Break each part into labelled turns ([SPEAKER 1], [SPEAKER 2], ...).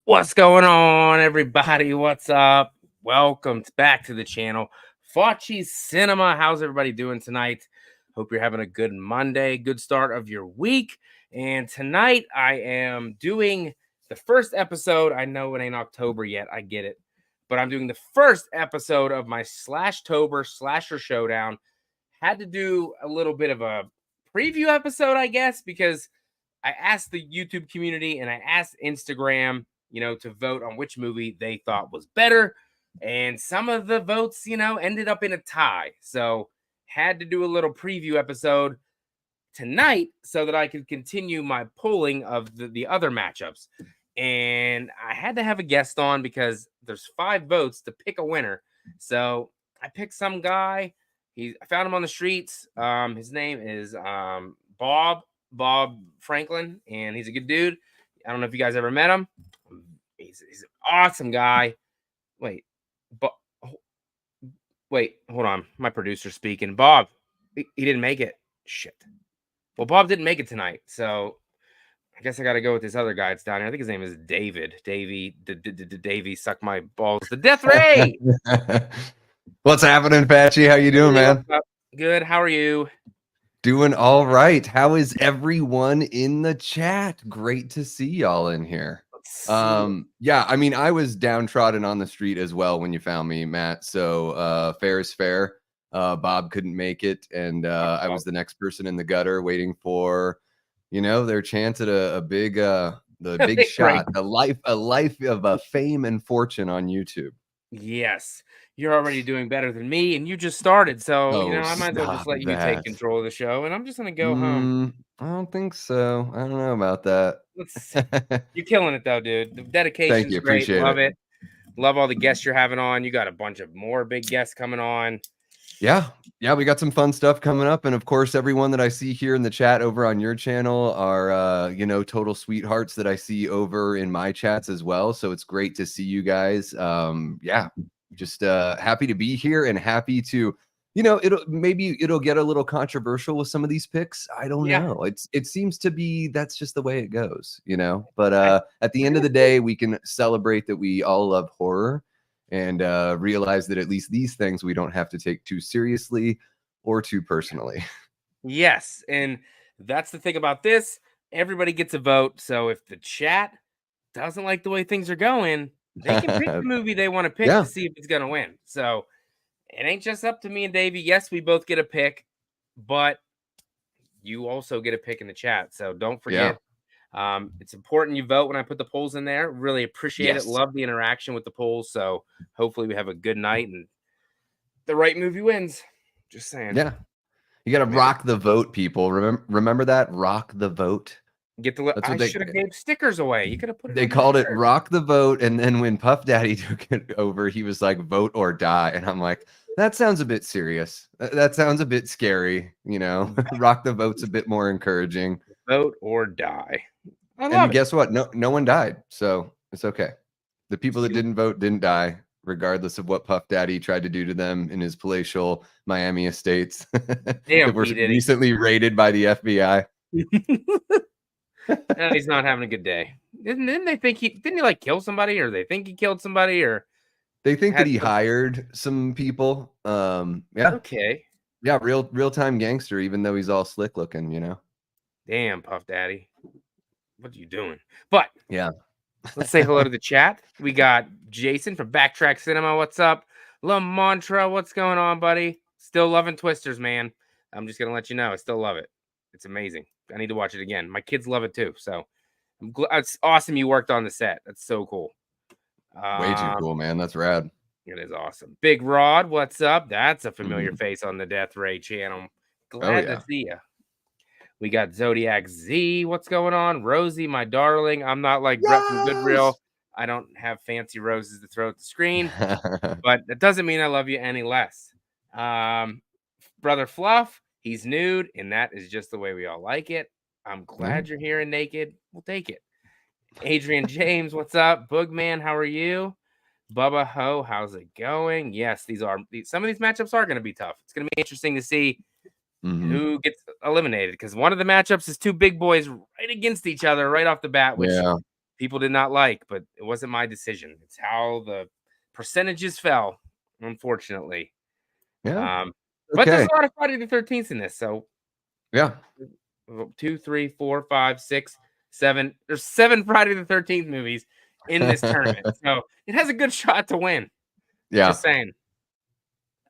[SPEAKER 1] What's going on, everybody? What's up? Welcome back to the channel. FACCI'S Cinema. How's everybody doing tonight? Hope you're having a good Monday, good start of your week. And tonight I am doing the first episode. I know it ain't October yet. I get it. But I'm doing the first episode of my SLASHTOBER Slasher Showdown. Had to do a little bit of a preview episode, I guess, because I asked the YouTube community and I asked Instagram, to vote on which movie they thought was better. And some of the votes, ended up in a tie. So had to do a little preview episode tonight so that I could continue my polling of the other matchups. And I had to have a guest on because there's 5 votes to pick a winner. So I picked some guy. I found him on the streets. His name is Bob Franklin, and he's a good dude. I don't know if you guys ever met him. He's an awesome guy. Wait, hold on. My producer's speaking. Bob, he didn't make it. Shit. Well, Bob didn't make it tonight, so I guess I got to go with this other guy that's down here. I think his name is David. Davey, suck my balls. The Death Ray.
[SPEAKER 2] What's happening, Facci? How you doing, man?
[SPEAKER 1] Good. How are you?
[SPEAKER 2] Doing all right. How is everyone in the chat? Great to see y'all in here. Yeah, I mean, I was downtrodden on the street as well when you found me, Matt. So fair is fair. Bob couldn't make it, and I was the next person in the gutter waiting for, their chance at the big shot, a life of fame and fortune on YouTube.
[SPEAKER 1] Yes, you're already doing better than me, and you just started, so I might as well just let you take control of the show, and I'm just gonna go home.
[SPEAKER 2] I don't think so. I don't know about that.
[SPEAKER 1] You're killing it though, dude. The dedication's great.
[SPEAKER 2] Appreciate
[SPEAKER 1] Love it. Love all the guests you're having on. You got a bunch of more big guests coming on.
[SPEAKER 2] Yeah, we got some fun stuff coming up, and of course, everyone that I see here in the chat over on your channel are, total sweethearts that I see over in my chats as well. So it's great to see you guys. Yeah, just happy to be here and happy to, it'll get a little controversial with some of these picks. I don't know. It seems to be that's just the way it goes, But at the end of the day, we can celebrate that we all love horror. And realize that at least these things we don't have to take too seriously or too personally.
[SPEAKER 1] Yes, and that's the thing about this. Everybody gets a vote. So if the chat doesn't like the way things are going, they can pick the movie they want to pick to see if it's going to win. So it ain't just up to me and Davey. Yes, we both get a pick, but you also get a pick in the chat. So don't forget. It's important you vote when I put the polls in there. Really appreciate it. Love the interaction with the polls. So hopefully we have a good night and the right movie wins. Just saying.
[SPEAKER 2] Yeah. You got to rock the vote, people. Remember that? Rock the vote.
[SPEAKER 1] I should have gave stickers away. You could have put it.
[SPEAKER 2] They called it rock the vote. And then when Puff Daddy took it over, he was like, vote or die. And I'm like, that sounds a bit serious. That sounds a bit scary. Rock the vote's a bit more encouraging.
[SPEAKER 1] Vote or die.
[SPEAKER 2] And guess what? No one died, so it's okay. The people that didn't vote didn't die, regardless of what Puff Daddy tried to do to them in his palatial Miami estates that were recently raided by the FBI.
[SPEAKER 1] No, he's not having a good day. Didn't they think didn't he like kill somebody, or they think he killed somebody, or
[SPEAKER 2] they think that he hired some people? Yeah.
[SPEAKER 1] Okay.
[SPEAKER 2] Yeah, real time gangster, even though he's all slick looking,
[SPEAKER 1] Damn, Puff Daddy. What are you doing? But
[SPEAKER 2] yeah,
[SPEAKER 1] let's say hello to the chat. We got Jason from Backtrack Cinema. What's up? La Mantra, what's going on, buddy? Still loving Twisters, man. I'm just gonna let you know, I still love it. It's amazing. I need to watch it again. My kids love it too. So it's awesome you worked on the set. That's so cool.
[SPEAKER 2] Way too cool, man. That's rad.
[SPEAKER 1] It is awesome. Big Rod, what's up? That's a familiar face on the Death Ray channel. Glad to see you. We got Zodiac Z. What's going on? Rosie, my darling. I'm not like Brett from Goodreal. I don't have fancy roses to throw at the screen, but that doesn't mean I love you any less. Brother Fluff, he's nude, and that is just the way we all like it. I'm glad you're here and naked. We'll take it. Adrian James, what's up? Boogman, how are you? Bubba Ho, how's it going? Yes, some of these matchups are going to be tough. It's going to be interesting to see who gets eliminated, because one of the matchups is 2 big boys right against each other right off the bat, which people did not like, but it wasn't my decision. It's how the percentages fell, unfortunately.
[SPEAKER 2] Yeah.
[SPEAKER 1] But there's
[SPEAKER 2] Okay.
[SPEAKER 1] a lot of Friday the 13th in this. So
[SPEAKER 2] Yeah.
[SPEAKER 1] 2, 3, 4, 5, 6, 7. There's 7 Friday the 13th movies in this tournament. So it has a good shot to win.
[SPEAKER 2] Yeah.
[SPEAKER 1] Just saying.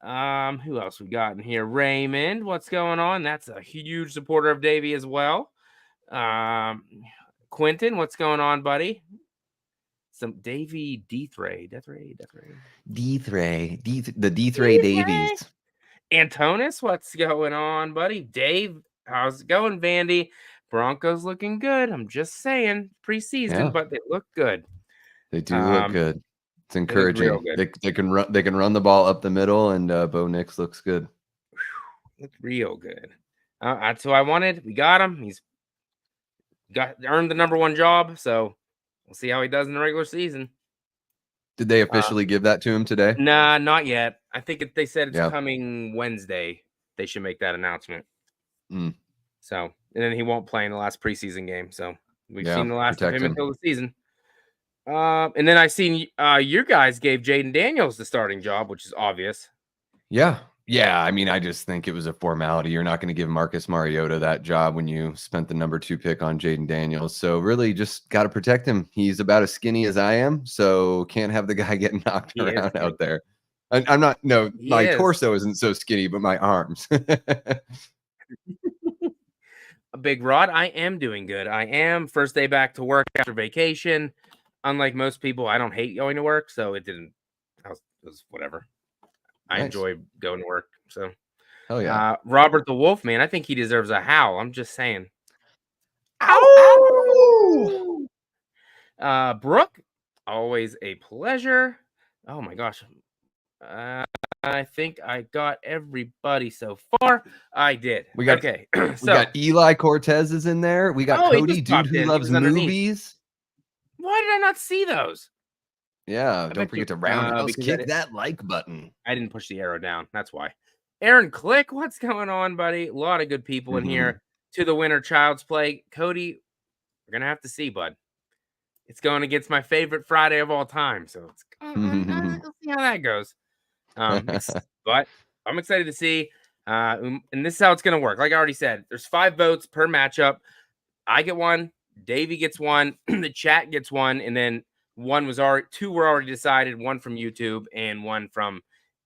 [SPEAKER 1] Who else we got in here? Raymond, what's going on? That's a huge supporter of Davey as well. Quentin, what's going on, buddy? Some Davey Deathray.
[SPEAKER 2] The Deathray Davies.
[SPEAKER 1] Antonis, what's going on, buddy? Dave, how's it going, Vandy? Broncos looking good. I'm just saying, preseason,
[SPEAKER 2] Yeah.
[SPEAKER 1] but they look good.
[SPEAKER 2] They do look good. It's
[SPEAKER 1] They look real
[SPEAKER 2] encouraging.
[SPEAKER 1] good.
[SPEAKER 2] They can run. They can run the ball up the middle, and Bo Nix looks good.
[SPEAKER 1] Look real good. That's who I wanted. We got him. He's earned the #1 job. So we'll see how he does in the regular season.
[SPEAKER 2] Did they officially give that to him today?
[SPEAKER 1] Nah, not yet. I think they said it's
[SPEAKER 2] Yeah.
[SPEAKER 1] coming Wednesday. They should make that announcement.
[SPEAKER 2] Mm.
[SPEAKER 1] So, and then he won't play in the last preseason game. So we've
[SPEAKER 2] Yeah,
[SPEAKER 1] seen the last of
[SPEAKER 2] protect
[SPEAKER 1] him
[SPEAKER 2] him.
[SPEAKER 1] until the season. And then I seen your guys gave Jaden Daniels the starting job, which is obvious.
[SPEAKER 2] Yeah. Yeah. I mean, I just think it was a formality. You're not going to give Marcus Mariota that job when you spent the #2 pick on Jaden Daniels. So really just got to protect him. He's about as skinny as I am. So can't have the guy getting knocked
[SPEAKER 1] He is
[SPEAKER 2] around
[SPEAKER 1] skinny.
[SPEAKER 2] out there. I'm not, no,
[SPEAKER 1] He
[SPEAKER 2] my
[SPEAKER 1] is.
[SPEAKER 2] torso isn't so skinny, but my arms.
[SPEAKER 1] A Big Rod, I am doing good. I am first day back to work after vacation. Unlike most people, I don't hate going to work, so it was whatever. I
[SPEAKER 2] Nice.
[SPEAKER 1] enjoy going to work. So
[SPEAKER 2] Hell yeah.
[SPEAKER 1] Robert the Wolf, man, I think he deserves a howl. I'm just saying.
[SPEAKER 2] Ow!
[SPEAKER 1] Brooke, always a pleasure. Oh my gosh. I think I got everybody so far. I did.
[SPEAKER 2] We got
[SPEAKER 1] okay.
[SPEAKER 2] We got Eli Cortez is in there. We got
[SPEAKER 1] he
[SPEAKER 2] Cody,
[SPEAKER 1] just
[SPEAKER 2] dude
[SPEAKER 1] popped
[SPEAKER 2] who
[SPEAKER 1] in. He
[SPEAKER 2] loves
[SPEAKER 1] was underneath.
[SPEAKER 2] movies.
[SPEAKER 1] Why did I not see those?
[SPEAKER 2] Yeah, don't forget to roundhouse
[SPEAKER 1] because
[SPEAKER 2] kick that like button.
[SPEAKER 1] I didn't push the arrow down. That's why. Aaron Click, what's going on, buddy? A lot of good people in here. To the winner, Child's Play. Cody, we're gonna have to see, bud. It's going against my favorite Friday of all time, so we'll see how that goes. But I'm excited to see. And this is how it's gonna work. Like I already said, there's 5 votes per matchup. I get 1, Davey gets 1, the chat gets 1, and then 2 were already decided, 1 from YouTube and 1 from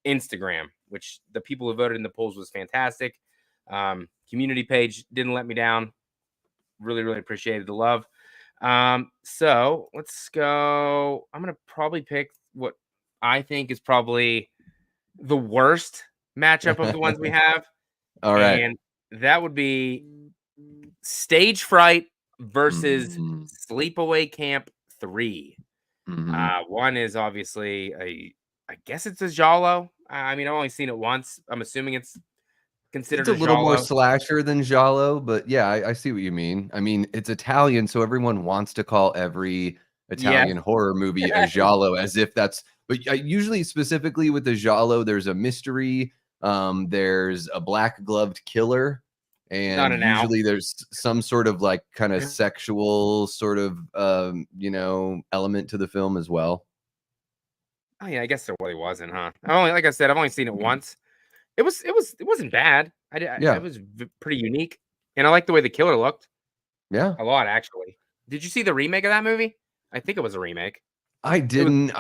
[SPEAKER 1] Instagram, which the people who voted in the polls was fantastic. Community page didn't let me down. Really, really appreciated the love. So let's go. I'm gonna probably pick what I think is probably the worst matchup of the ones we have.
[SPEAKER 2] All right.
[SPEAKER 1] And that would be Stage Fright versus Sleepaway Camp 3. One is obviously I guess it's a giallo. I mean, I've only seen it once. I'm assuming it's considered
[SPEAKER 2] It's a little more slasher than giallo, but yeah, I see what you mean. I mean, it's Italian, so everyone wants to call every Italian horror movie a giallo as if that's. But usually, specifically with the giallo, there's a mystery. There's a black gloved killer, and usually there's some sort of like kind of sexual sort of element to the film as well.
[SPEAKER 1] Oh yeah, I guess there really wasn't, huh? Like I said, I've only seen it once. It wasn't bad. It was pretty unique, and I like the way the killer looked.
[SPEAKER 2] Yeah,
[SPEAKER 1] a lot actually. Did you see the remake of that movie? I think it was a remake.
[SPEAKER 2] I didn't.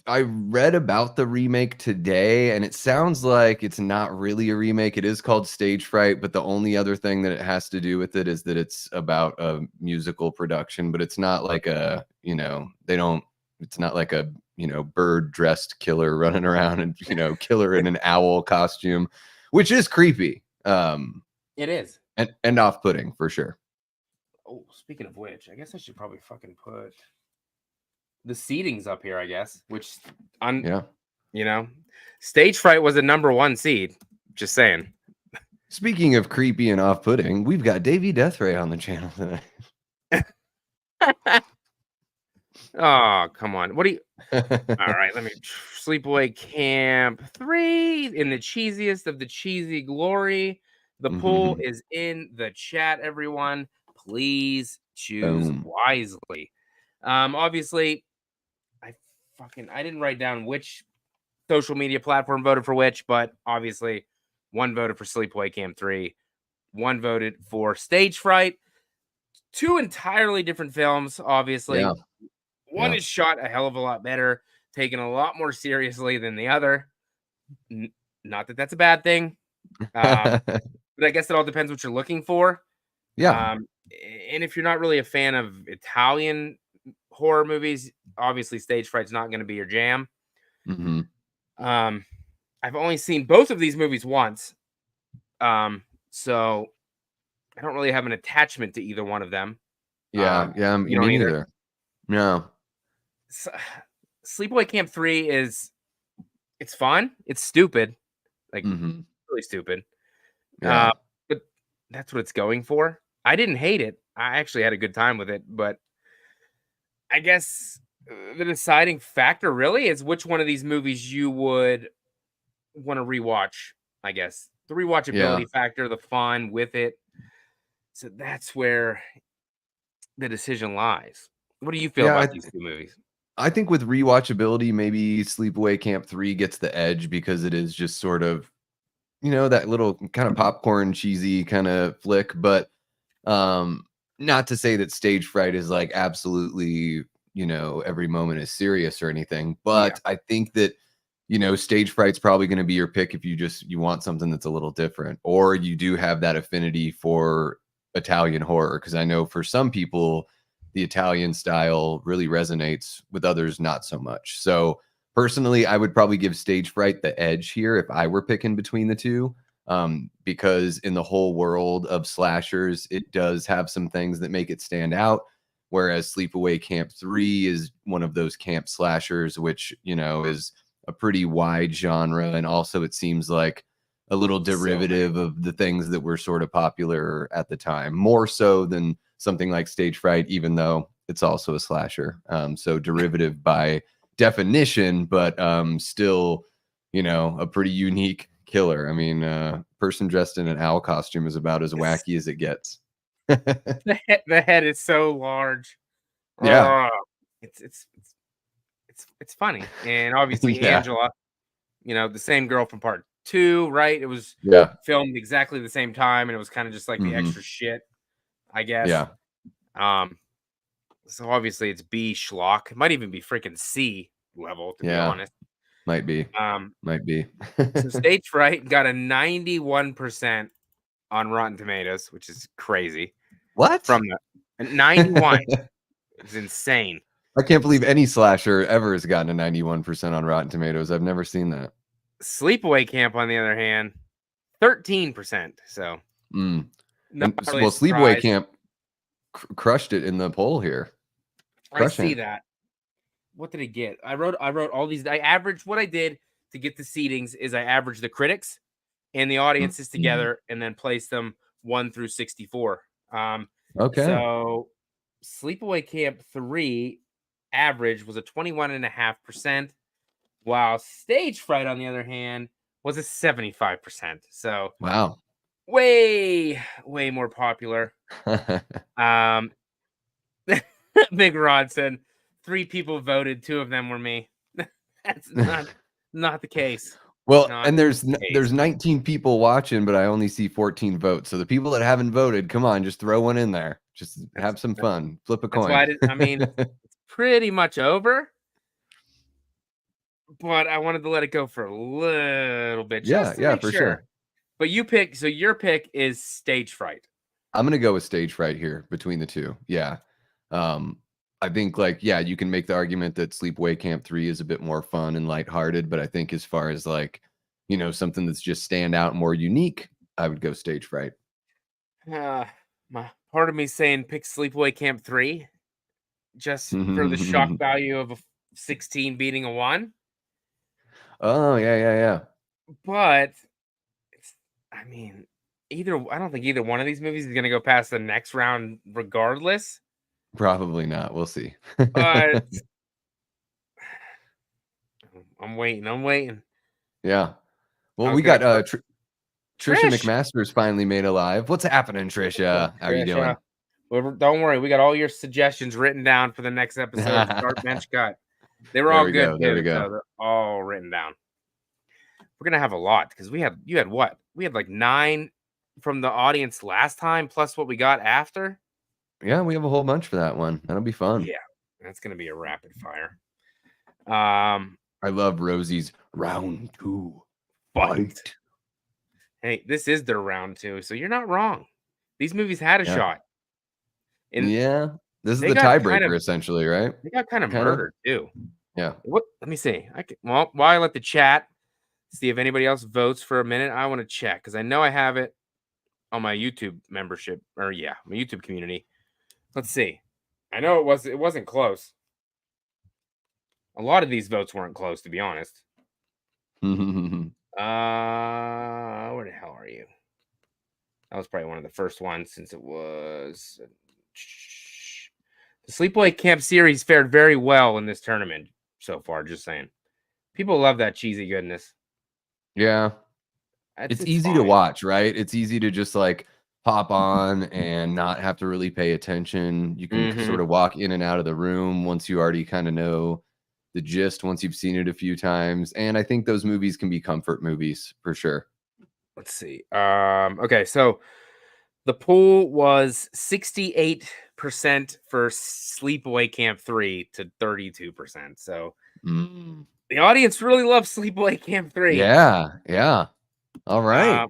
[SPEAKER 2] I read about the remake today, and it sounds like it's not really a remake. It is called Stage Fright, but the only other thing that it has to do with it is that it's about a musical production, but it's not like a, it's not like a, bird dressed killer running around and, killer in an owl costume, which is creepy.
[SPEAKER 1] It is.
[SPEAKER 2] And off-putting for sure.
[SPEAKER 1] Oh, speaking of which, I guess I should probably fucking put the seedings up here, I guess, which Stage Fright was a #1 seed. Just saying.
[SPEAKER 2] Speaking of creepy and off-putting, we've got Davey Deathray on the channel tonight.
[SPEAKER 1] Oh, come on. What do you... All right, let me... Sleepaway Camp 3 in the cheesiest of the cheesy glory. The poll is in the chat, everyone. Please choose wisely. Obviously, I didn't write down which social media platform voted for which, but obviously, one voted for Sleepaway Camp 3, one voted for Stage Fright. Two entirely different films, obviously.
[SPEAKER 2] Yeah.
[SPEAKER 1] One is shot a hell of a lot better, taken a lot more seriously than the other. Not that that's a bad thing, but I guess it all depends what you're looking for.
[SPEAKER 2] Yeah.
[SPEAKER 1] And if you're not really a fan of Italian horror movies, obviously Stage Fright's not going to be your jam.
[SPEAKER 2] Mm-hmm.
[SPEAKER 1] I've only seen both of these movies once, so I don't really have an attachment to either one of them.
[SPEAKER 2] Yeah,
[SPEAKER 1] you don't
[SPEAKER 2] me
[SPEAKER 1] either.
[SPEAKER 2] neither. No.
[SPEAKER 1] Sleepaway Camp 3 it's fun. It's stupid, like really stupid.
[SPEAKER 2] Yeah.
[SPEAKER 1] But that's what it's going for. I didn't hate it. I actually had a good time with it, but I guess the deciding factor really is which one of these movies you would want to rewatch. I guess the rewatchability factor, the fun with it. So that's where the decision lies. What do you feel about these two movies?
[SPEAKER 2] I think with rewatchability, maybe Sleepaway Camp 3 gets the edge because it is just sort of, that little kind of popcorn cheesy kind of flick. But not to say that Stage Fright is like absolutely, every moment is serious or anything. But I think that, Stage Fright's probably going to be your pick if you want something that's a little different, or you do have that affinity for Italian horror. Because I know for some people, the Italian style really resonates, with others not so much. So personally, I would probably give Stage Fright the edge here if I were picking between the two, because in the whole world of slashers, it does have some things that make it stand out. Whereas Sleepaway Camp 3 is one of those camp slashers, which, is a pretty wide genre. And also it seems like a little derivative of the things that were sort of popular at the time, more so than something like Stage Fright, even though it's also a slasher. So derivative by definition, but still, a pretty unique killer. I mean, person dressed in an owl costume is about as wacky as it gets.
[SPEAKER 1] The head is so large.
[SPEAKER 2] Yeah.
[SPEAKER 1] It's funny. And obviously Angela, the same girl from part 2, right? It was filmed exactly the same time, and it was kind of just like the extra shit, I guess.
[SPEAKER 2] Yeah.
[SPEAKER 1] So obviously it's B schlock. It might even be freaking C level, to be honest.
[SPEAKER 2] Might be. Might be.
[SPEAKER 1] So Stage Fright got a 91% on Rotten Tomatoes, which is crazy.
[SPEAKER 2] What?
[SPEAKER 1] From the 91. It's insane.
[SPEAKER 2] I can't believe any slasher ever has gotten a 91% on Rotten Tomatoes. I've never seen that.
[SPEAKER 1] Sleepaway Camp, on the other hand, 13%. So,
[SPEAKER 2] well, Sleepaway Camp crushed it in the poll here.
[SPEAKER 1] I see that. What did it get? I wrote all these. I averaged what I did to get the seedings is I averaged the critics and the audiences together, and then placed them 1 through 64.
[SPEAKER 2] Okay.
[SPEAKER 1] So Sleepaway Camp 3 average was a 21.5%, while Stage Fright, on the other hand, was a 75%. So
[SPEAKER 2] wow,
[SPEAKER 1] way more popular. Big Rod said 3 people voted, 2 of them were me. That's not the case.
[SPEAKER 2] Well, and there's 19 people watching, but I only see 14 votes. So the people that haven't voted, come on, just throw one in there. Just have some fun. Flip a coin.
[SPEAKER 1] That's why I mean, it's pretty much over. But I wanted to let it go for a little bit.
[SPEAKER 2] For sure.
[SPEAKER 1] But your pick is Stage Fright.
[SPEAKER 2] I'm gonna go with Stage Fright here between the two. Yeah. I think you can make the argument that Sleepaway Camp 3 is a bit more fun and lighthearted, but I think as far as something that's just stand out and more unique, I would go Stage Fright.
[SPEAKER 1] My part of me saying pick Sleepaway Camp 3 just for the shock value of a 16 beating a 1.
[SPEAKER 2] Oh, yeah.
[SPEAKER 1] But I mean, I don't think either one of these movies is going to go past the next round regardless.
[SPEAKER 2] Probably not. We'll see.
[SPEAKER 1] But I'm waiting.
[SPEAKER 2] Yeah. Well, we got Trisha McMaster's finally made alive. What's happening, Trisha? How are you doing?
[SPEAKER 1] Well, don't worry, we got all your suggestions written down for the next episode. Start bench cut. They were
[SPEAKER 2] There
[SPEAKER 1] all
[SPEAKER 2] we
[SPEAKER 1] good
[SPEAKER 2] go. There we
[SPEAKER 1] too,
[SPEAKER 2] go.
[SPEAKER 1] so they're all written down. We're gonna have a lot because you had what? We had like 9 from the audience last time, plus what we got after.
[SPEAKER 2] Yeah, we have a whole bunch for that one. That'll be fun.
[SPEAKER 1] Yeah, that's gonna be a rapid fire.
[SPEAKER 2] I love Rosie's round 2 fight.
[SPEAKER 1] Hey, this is their round 2, so you're not wrong. These movies had a shot. And
[SPEAKER 2] yeah, this is
[SPEAKER 1] they
[SPEAKER 2] the
[SPEAKER 1] got kind
[SPEAKER 2] tiebreaker,
[SPEAKER 1] of-
[SPEAKER 2] essentially, right?
[SPEAKER 1] They got kind of murdered too.
[SPEAKER 2] Yeah.
[SPEAKER 1] What? Let me see. While I let the chat see if anybody else votes for a minute, I want to check because I know I have it on my YouTube membership my YouTube community. Let's see. I know it wasn't close. A lot of these votes weren't close, to be honest. Where the hell are you? That was probably one of the first ones since it was. The Sleepaway Camp series fared very well in this tournament so far. Just saying, people love that cheesy goodness.
[SPEAKER 2] Yeah, it's easy
[SPEAKER 1] fine
[SPEAKER 2] to watch, right? It's easy to just like hop on and not have to really pay attention. You can sort of walk in and out of the room once you already kind of know the gist, once you've seen it a few times. And I think those movies can be comfort movies for sure.
[SPEAKER 1] Let's see. Okay, so the poll was 68% for Sleepaway Camp 3 to 32%. So the audience really loves Sleepaway Camp 3.
[SPEAKER 2] Yeah. All right.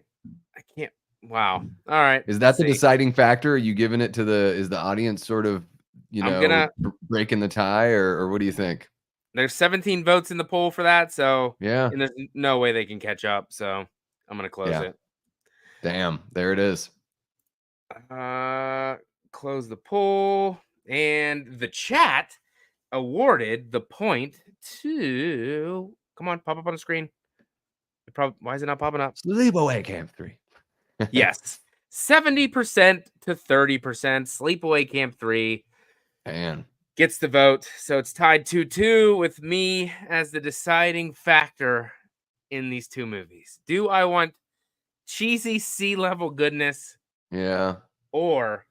[SPEAKER 1] I can't. Wow. All right.
[SPEAKER 2] Is that the deciding factor? Are you giving it to is the audience sort of, breaking the tie, or what do you think?
[SPEAKER 1] There's 17 votes in the poll for that. So
[SPEAKER 2] yeah.
[SPEAKER 1] And there's no way they can catch up. So I'm going to close it.
[SPEAKER 2] Damn. There it is.
[SPEAKER 1] Close the poll. And the chat awarded the point to. Come on, pop up on the screen. Why is it not popping up?
[SPEAKER 2] Sleepaway Camp 3.
[SPEAKER 1] Yes. 70% to 30%. Sleepaway Camp 3 gets the vote. So it's tied 2-2 with me as the deciding factor in these two movies. Do I want cheesy C-level goodness?
[SPEAKER 2] Yeah.
[SPEAKER 1] Or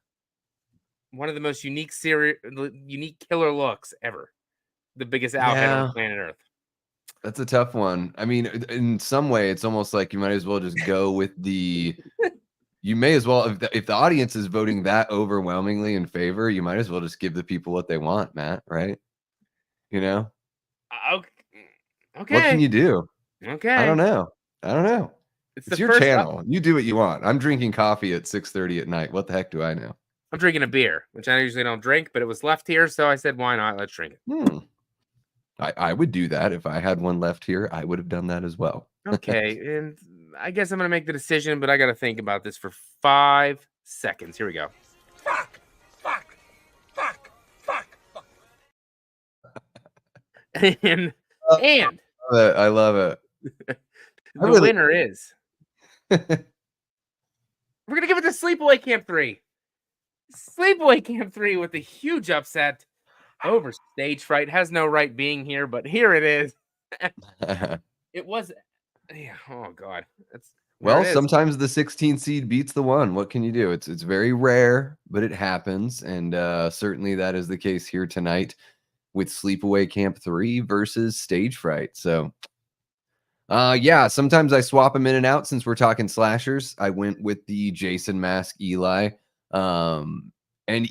[SPEAKER 1] one of the most unique killer looks ever? The biggest outhead on planet Earth.
[SPEAKER 2] That's a tough one. I mean, in some way, it's almost like you might as well just go with the. You may as well, if the audience is voting that overwhelmingly in favor, you might as well just give the people what they want, Matt. Right?
[SPEAKER 1] Okay.
[SPEAKER 2] What can you do?
[SPEAKER 1] Okay.
[SPEAKER 2] I don't know. It's your channel. You do what you want. I'm drinking coffee at 6:30 at night. What the heck do I know?
[SPEAKER 1] I'm drinking a beer, which I usually don't drink, but it was left here, so I said, why not? Let's drink it.
[SPEAKER 2] I would do that. If I had one left here, I would have done that as well.
[SPEAKER 1] Okay, and I guess I'm going to make the decision, but I got to think about this for 5 seconds. Here we go. Fuck. and
[SPEAKER 2] I love it.
[SPEAKER 1] The winner is... We're going to give it to Sleepaway Camp 3. Sleepaway Camp 3 with a huge upset over Stage Fright. Has no right being here, but here it is. It was... Yeah, oh God.
[SPEAKER 2] Well, sometimes the 16 seed beats the 1. What can you do? It's very rare, but it happens, and certainly that is the case here tonight with Sleepaway Camp 3 versus Stage Fright. So, yeah, sometimes I swap them in and out. Since we're talking slashers, I went with the Jason mask Eli. And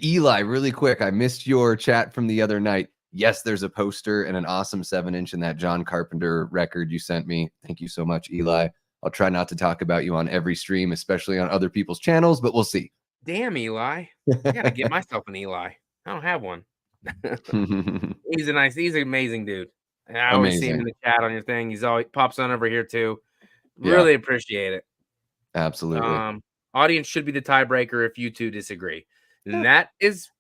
[SPEAKER 2] Eli, really quick, I missed your chat from the other night. Yes, there's a poster and an awesome 7-inch in that John Carpenter record you sent me. Thank you so much, Eli. I'll try not to talk about you on every stream, especially on other people's channels, but we'll see.
[SPEAKER 1] Damn, Eli. I gotta get myself an Eli. I don't have one. He's an amazing dude. And I always see him in the chat on your thing. He's always pops on over here too. Really appreciate it.
[SPEAKER 2] Absolutely.
[SPEAKER 1] Audience should be the tiebreaker if you two disagree. And that's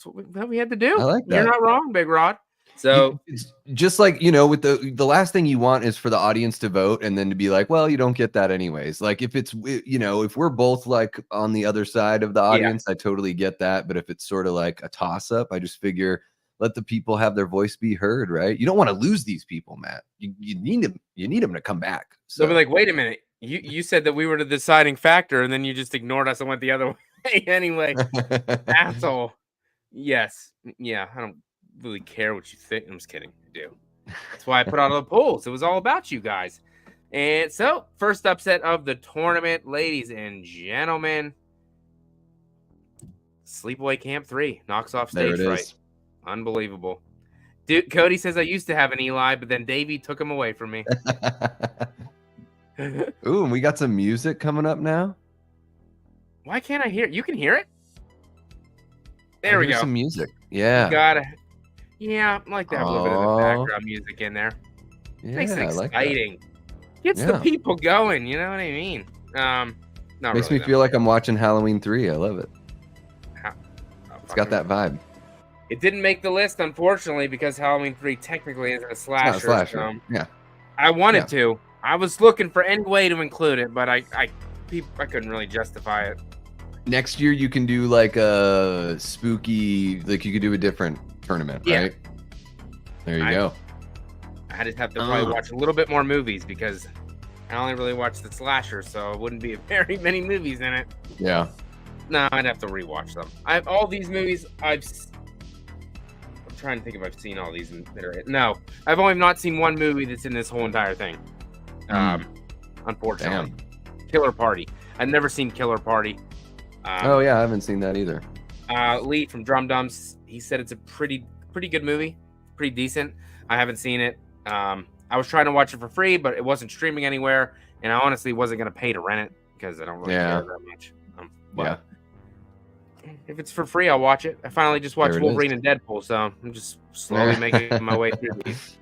[SPEAKER 1] what we had to do.
[SPEAKER 2] I like that.
[SPEAKER 1] You're not wrong, Big Rod. So
[SPEAKER 2] it's just like, with the last thing you want is for the audience to vote and then to be like, well, you don't get that anyways. Like if it's, if we're both like on the other side of the audience, I totally get that. But if it's sort of like a toss up, I just figure let the people have their voice be heard, right? You don't want to lose these people, Matt. You need them to come back.
[SPEAKER 1] So they'll be like, wait a minute. You said that we were the deciding factor and then you just ignored us and went the other way. Anyway, asshole. Yes. Yeah, I don't really care what you think. I'm just kidding. I do. That's why I put out all the polls. It was all about you guys. And so, first upset of the tournament, ladies and gentlemen. Sleepaway Camp 3 knocks off Stage Fright. Unbelievable. Dude, Cody says I used to have an Eli, but then Davey took him away from me.
[SPEAKER 2] Ooh, and we got some music coming up now.
[SPEAKER 1] Why can't I hear it? You can hear it? There we go.
[SPEAKER 2] Some music. Yeah.
[SPEAKER 1] You gotta. Yeah, I like to have a little bit of the background music in there.
[SPEAKER 2] Yeah,
[SPEAKER 1] Makes it exciting.
[SPEAKER 2] Like
[SPEAKER 1] Gets the people going. You know what I mean?
[SPEAKER 2] Makes me feel like I'm watching Halloween 3. I love it. It's got that vibe.
[SPEAKER 1] It didn't make the list, unfortunately, because Halloween 3 technically isn't a slasher.
[SPEAKER 2] It's not a slasher. Yeah.
[SPEAKER 1] I wanted to. I was looking for any way to include it, but I couldn't really justify it.
[SPEAKER 2] Next year you can do like a spooky, like you could do a different tournament, right? There you go.
[SPEAKER 1] I just have to probably watch a little bit more movies because I only really watch the slasher, so it wouldn't be very many movies in it.
[SPEAKER 2] Yeah.
[SPEAKER 1] No, I'd have to rewatch them. All these movies I'm trying to think if I've seen all these that are no. I've only not seen one movie that's in this whole entire thing. Unfortunately. Damn. Killer Party. I've never seen Killer Party.
[SPEAKER 2] I haven't seen that either.
[SPEAKER 1] Lee from Drum Dumps, he said it's a pretty good movie, pretty decent. I haven't seen it. I was trying to watch it for free, but it wasn't streaming anywhere, and I honestly wasn't going to pay to rent it because I don't really care that much. But if it's for free, I'll watch it. I finally just watched Wolverine and Deadpool, so I'm just slowly making my way through these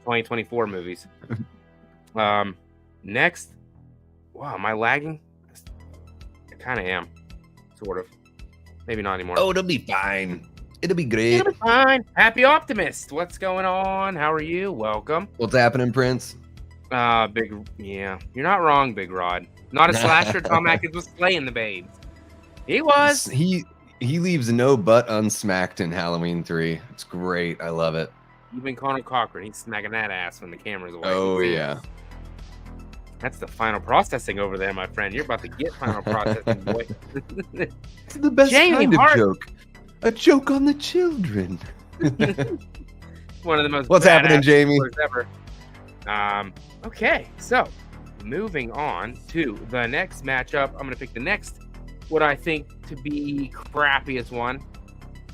[SPEAKER 1] 2024 movies. Next, wow, am I lagging? I kind of am, sort of. Maybe not anymore.
[SPEAKER 2] Oh, it'll be fine. It'll be great.
[SPEAKER 1] It'll be fine. Happy Optimist. What's going on? How are you? Welcome.
[SPEAKER 2] What's happening, Prince?
[SPEAKER 1] You're not wrong, Big Rod. Not a slasher. Tom Atkins was playing the babes. He was.
[SPEAKER 2] He leaves no butt unsmacked in Halloween 3. It's great. I love it.
[SPEAKER 1] Even Connor Cochran, he's smacking that ass when the camera's away.
[SPEAKER 2] Oh, yeah.
[SPEAKER 1] That's the final processing over there, my friend. You're about to get final processing, boy.
[SPEAKER 2] It's the best kind of joke. A joke on the children.
[SPEAKER 1] One of the most.
[SPEAKER 2] What's happening, Jamie?
[SPEAKER 1] Ever. Okay, so moving on to the next matchup. I'm gonna pick the next, what I think to be crappiest one.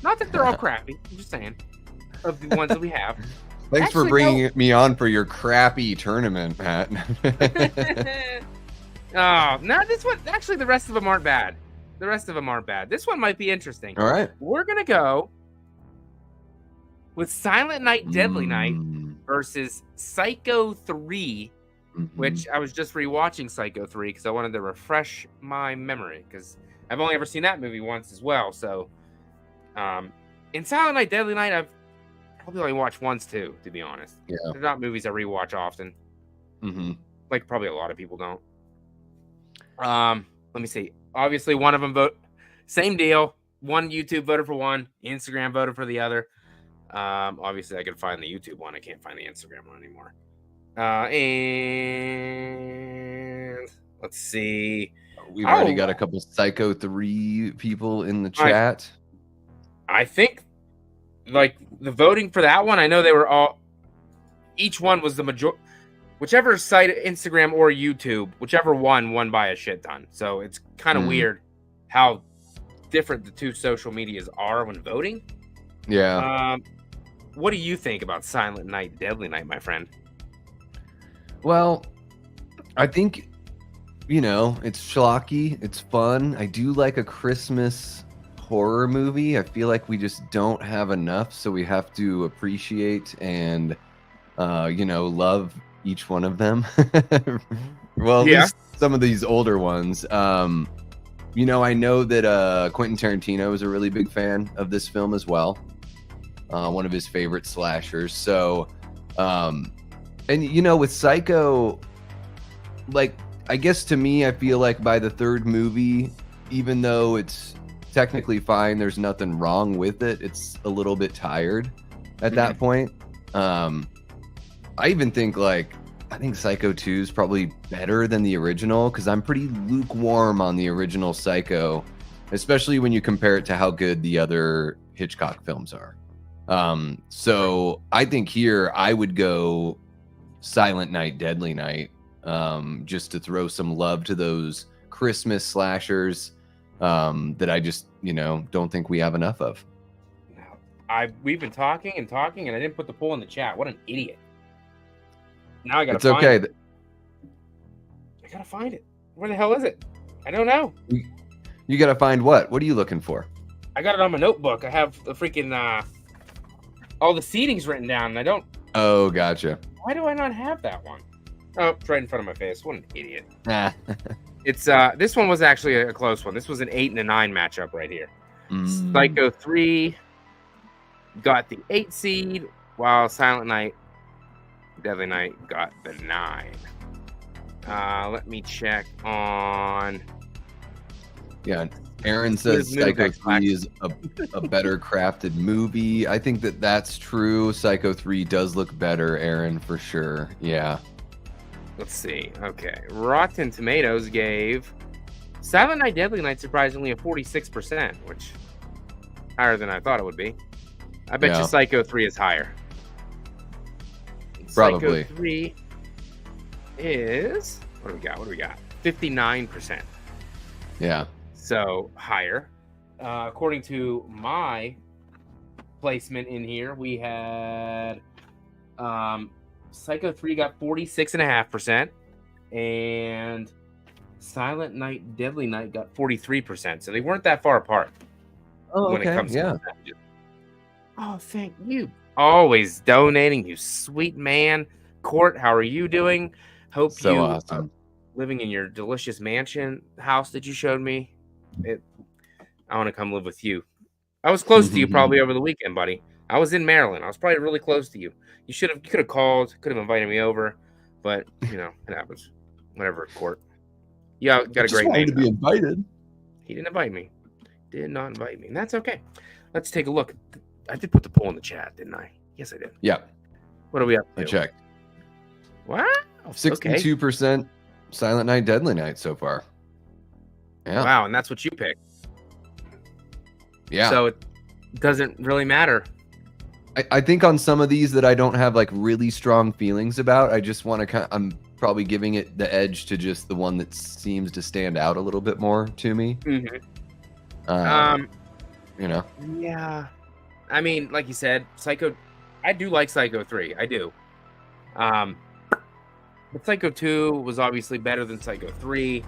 [SPEAKER 1] Not that they're all crappy. I'm just saying, of the ones that we have.
[SPEAKER 2] Thanks for bringing me on for your crappy tournament, Matt.
[SPEAKER 1] Oh, no, this one, actually, the rest of them aren't bad. This one might be interesting.
[SPEAKER 2] All right.
[SPEAKER 1] We're going to go with Silent Night, Deadly Night versus Psycho 3, which I was just rewatching Psycho 3 because I wanted to refresh my memory because I've only ever seen that movie once as well. So, in Silent Night, Deadly Night, I've probably only watched once too, to be honest.
[SPEAKER 2] Yeah.
[SPEAKER 1] They're not movies I rewatch often. Like probably a lot of people don't. Let me see. Obviously, one of them same deal. One YouTube voted for one, Instagram voted for the other. Obviously, I could find the YouTube one. I can't find the Instagram one anymore. And let's see.
[SPEAKER 2] We've already got a couple Psycho 3 people in the chat.
[SPEAKER 1] I think, like, the voting for that one, I know they were all, each one was the majority, whichever site, Instagram or YouTube, whichever won by a shit ton. So it's kind of weird how different the two social medias are when voting.
[SPEAKER 2] Yeah.
[SPEAKER 1] What do you think about Silent Night, Deadly Night, my friend?
[SPEAKER 2] Well, I think, it's schlocky. It's fun. I do like a Christmas horror movie. I feel like we just don't have enough, so we have to appreciate and love each one of them. Well, at least some of these older ones. I know that Quentin Tarantino is a really big fan of this film as well. One of his favorite slashers. So with Psycho, like, I guess to me, I feel like by the third movie, even though it's technically fine, there's nothing wrong with it, it's a little bit tired at that point. I even think I think Psycho 2 is probably better than the original because I'm pretty lukewarm on the original Psycho. especially when you compare it to how good the other Hitchcock films are. So I think here I would go Silent Night, Deadly Night, just to throw some love to those Christmas slashers that I just, don't think we have enough of.
[SPEAKER 1] We've been talking and talking, and I didn't put the poll in the chat. What an idiot! Now I gotta
[SPEAKER 2] It's
[SPEAKER 1] find
[SPEAKER 2] okay.
[SPEAKER 1] it. I gotta find it. Where the hell is it? I don't know.
[SPEAKER 2] You gotta find what? What are you looking for?
[SPEAKER 1] I got it on my notebook. I have the freaking all the seatings written down, and I don't.
[SPEAKER 2] Oh, gotcha.
[SPEAKER 1] Why do I not have that one? Oh, it's right in front of my face. What an idiot!
[SPEAKER 2] Ah.
[SPEAKER 1] It's this one was actually a close one. This was an 8 and a 9 matchup right here. Psycho 3 got the 8 seed, while Silent Night, Deadly Night got the 9. Let me check on.
[SPEAKER 2] Yeah, Aaron says Psycho 3 is a better crafted movie. I think that's true. Psycho 3 does look better, Aaron, for sure. Yeah.
[SPEAKER 1] Let's see. Okay. Rotten Tomatoes gave Silent Night, Deadly Night surprisingly a 46%, which higher than I thought it would be. I bet you Psycho 3 is higher.
[SPEAKER 2] Probably.
[SPEAKER 1] Psycho 3 is... What do we got? 59%.
[SPEAKER 2] Yeah.
[SPEAKER 1] So, higher. According to my placement in here, we had... Psycho 3 got 46.5%, and Silent Night, Deadly Night got 43%. So they weren't that far apart.
[SPEAKER 2] Oh,
[SPEAKER 1] when
[SPEAKER 2] okay.
[SPEAKER 1] it comes
[SPEAKER 2] yeah.
[SPEAKER 1] to that. Oh, thank you. Always donating, you sweet man. Court, how are you doing? Hope
[SPEAKER 2] so
[SPEAKER 1] you
[SPEAKER 2] awesome.
[SPEAKER 1] Living in your delicious mansion house that you showed me. I want to come live with you. I was close to you probably over the weekend, buddy. I was in Maryland. I was probably really close to you. You could have called, could have invited me over, but it happens. Whatever, Court. Yeah, got a great name.
[SPEAKER 2] To be invited.
[SPEAKER 1] He didn't invite me. Did not invite me, and that's okay. Let's take a look. I did put the poll in the chat, didn't I? Yes, I did.
[SPEAKER 2] Yeah.
[SPEAKER 1] What are we up to?
[SPEAKER 2] I checked.
[SPEAKER 1] Wow.
[SPEAKER 2] 62% Silent Night, Deadly Night so far. Yeah.
[SPEAKER 1] Wow, and that's what you picked.
[SPEAKER 2] Yeah.
[SPEAKER 1] So it doesn't really matter.
[SPEAKER 2] I think on some of these that I don't have like really strong feelings about, I just want to I'm probably giving it the edge to just the one that seems to stand out a little bit more to me.
[SPEAKER 1] Yeah. I mean, like you said, I do like Psycho 3. I do. But Psycho 2 was obviously better than Psycho 3.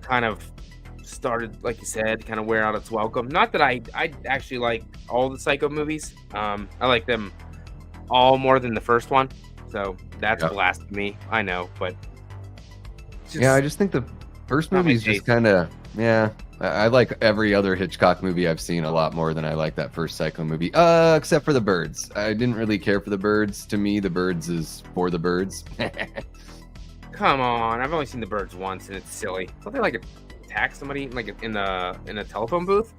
[SPEAKER 1] Kind of started, like you said, kind of wear out its welcome. Not that I actually like all the Psycho movies. I like them all more than the first one. So that's blasphemy. I know, but
[SPEAKER 2] I just think the first movie is just kind of I like every other Hitchcock movie I've seen a lot more than I like that first Psycho movie. Except for The Birds. I didn't really care for The Birds. To me, The Birds is for the birds.
[SPEAKER 1] Come on, I've only seen The Birds once, and it's silly. Don't they like attack somebody like in a telephone booth?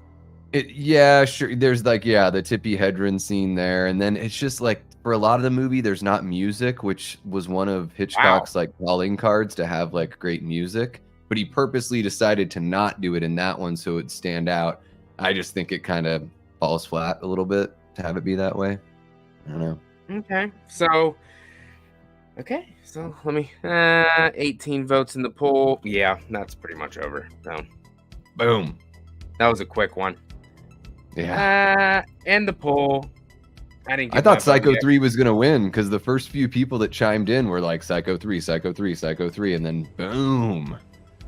[SPEAKER 2] Yeah, sure. There's like the Tippi Hedren scene there, and then it's just like for a lot of the movie, there's not music, which was one of Hitchcock's like calling cards to have like great music. But he purposely decided to not do it in that one so it'd stand out. I just think it kind of falls flat a little bit to have it be that way. I don't know.
[SPEAKER 1] Okay, so let me 18 votes in the poll. Yeah, that's pretty much over. So, boom. That was a quick one.
[SPEAKER 2] Yeah.
[SPEAKER 1] And the poll.
[SPEAKER 2] I thought Psycho 3 was going to win because the first few people that chimed in were like Psycho 3, Psycho 3, Psycho 3, and then boom.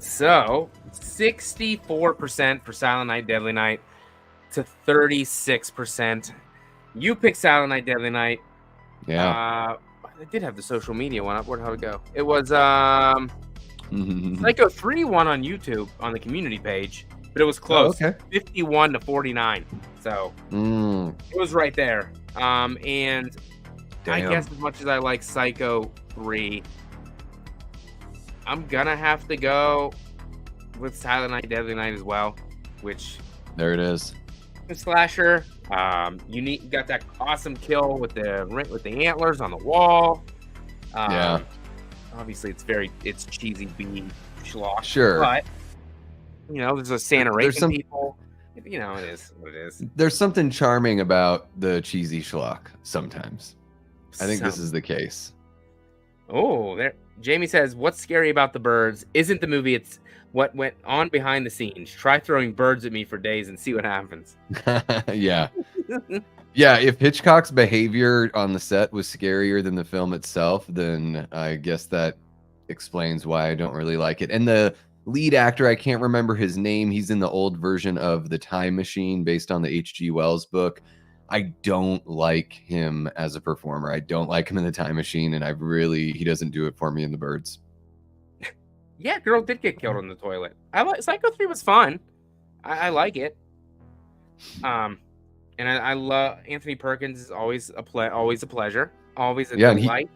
[SPEAKER 1] So, 64% for Silent Night, Deadly Night to 36%. You picked Silent Night, Deadly Night.
[SPEAKER 2] Yeah.
[SPEAKER 1] I did have the social media one up. Where'd it go? It was Psycho 3 won on YouTube on the community page, but it was close. 51 to 49. So, it was right there. And I guess as much as I like Psycho 3, I'm gonna have to go with Silent Night, Deadly Night as well, which
[SPEAKER 2] there it is.
[SPEAKER 1] The slasher, you got that awesome kill with the antlers on the wall.
[SPEAKER 2] Yeah.
[SPEAKER 1] Obviously it's cheesy B schlock.
[SPEAKER 2] Sure.
[SPEAKER 1] But You know, there's a Santa raping people. You know, it is what it is.
[SPEAKER 2] There's something charming about the cheesy schlock sometimes. I think this is the case.
[SPEAKER 1] Oh, there. Jamie says, "What's scary about the birds isn't the movie; it's what went on behind the scenes. Try throwing birds at me for days and see what happens."
[SPEAKER 2] Yeah. Yeah, if Hitchcock's behavior on the set was scarier than the film itself, then I guess that explains why I don't really like it. And the lead actor, I can't remember his name. He's in the old version of The Time Machine based on the H.G. Wells book. I don't like him as a performer. I don't like him in The Time Machine, and he doesn't do it for me in The Birds.
[SPEAKER 1] Yeah, girl did get killed in the toilet. Psycho 3 was fun. I like it. And I love Anthony Perkins. Is always a pleasure. Always a delight.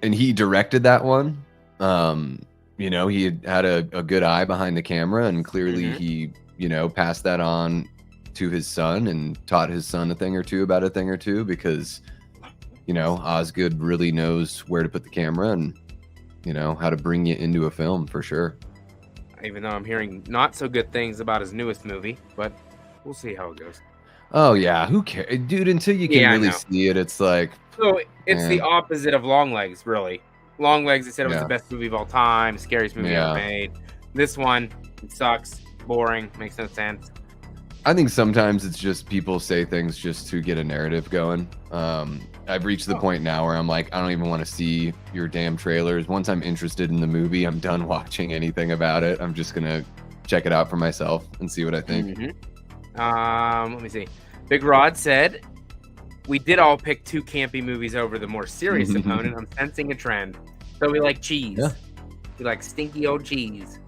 [SPEAKER 2] And he directed that one. You know, he had a good eye behind the camera, and clearly he, you know, passed that on to his son and taught his son a thing or two about a thing or two, because, you know, Osgood really knows where to put the camera and, you know, how to bring you into a film for sure.
[SPEAKER 1] Even though I'm hearing not so good things about his newest movie, but we'll see how it goes.
[SPEAKER 2] Oh yeah, who cares, dude? Until you can really see it, it's like.
[SPEAKER 1] So it's the opposite of Longlegs, really. Longlegs, they said it was the best movie of all time, scariest movie ever made. This one, it sucks, boring, makes no sense.
[SPEAKER 2] I think sometimes it's just people say things just to get a narrative going. I've reached the point now where I'm like, I don't even want to see your damn trailers. Once I'm interested in the movie, I'm done watching anything about it. I'm just gonna check it out for myself and see what I think.
[SPEAKER 1] Let me see. Big Rod said, "We did all pick two campy movies over the more serious opponent. I'm sensing a trend. So we like cheese.
[SPEAKER 2] Yeah.
[SPEAKER 1] We like stinky old cheese."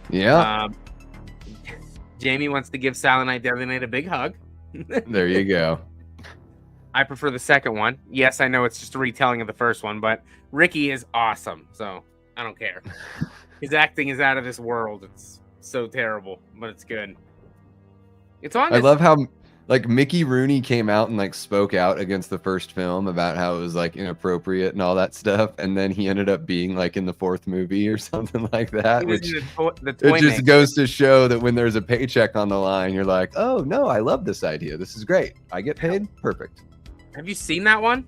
[SPEAKER 2] Yeah.
[SPEAKER 1] Jamie wants to give Silent Night, Deadly Night a big hug.
[SPEAKER 2] There you go.
[SPEAKER 1] I prefer the second one. Yes, I know it's just a retelling of the first one, but Ricky is awesome, so I don't care. His acting is out of this world. It's so terrible, but it's good. It's on.
[SPEAKER 2] I love how like Mickey Rooney came out and like spoke out against the first film about how it was like inappropriate and all that stuff, and then he ended up being like in the fourth movie or something like that, which it just goes to show that when there's a paycheck on the line, you're like, oh no, I love this idea, this is great, I get paid, perfect.
[SPEAKER 1] Have you seen that one?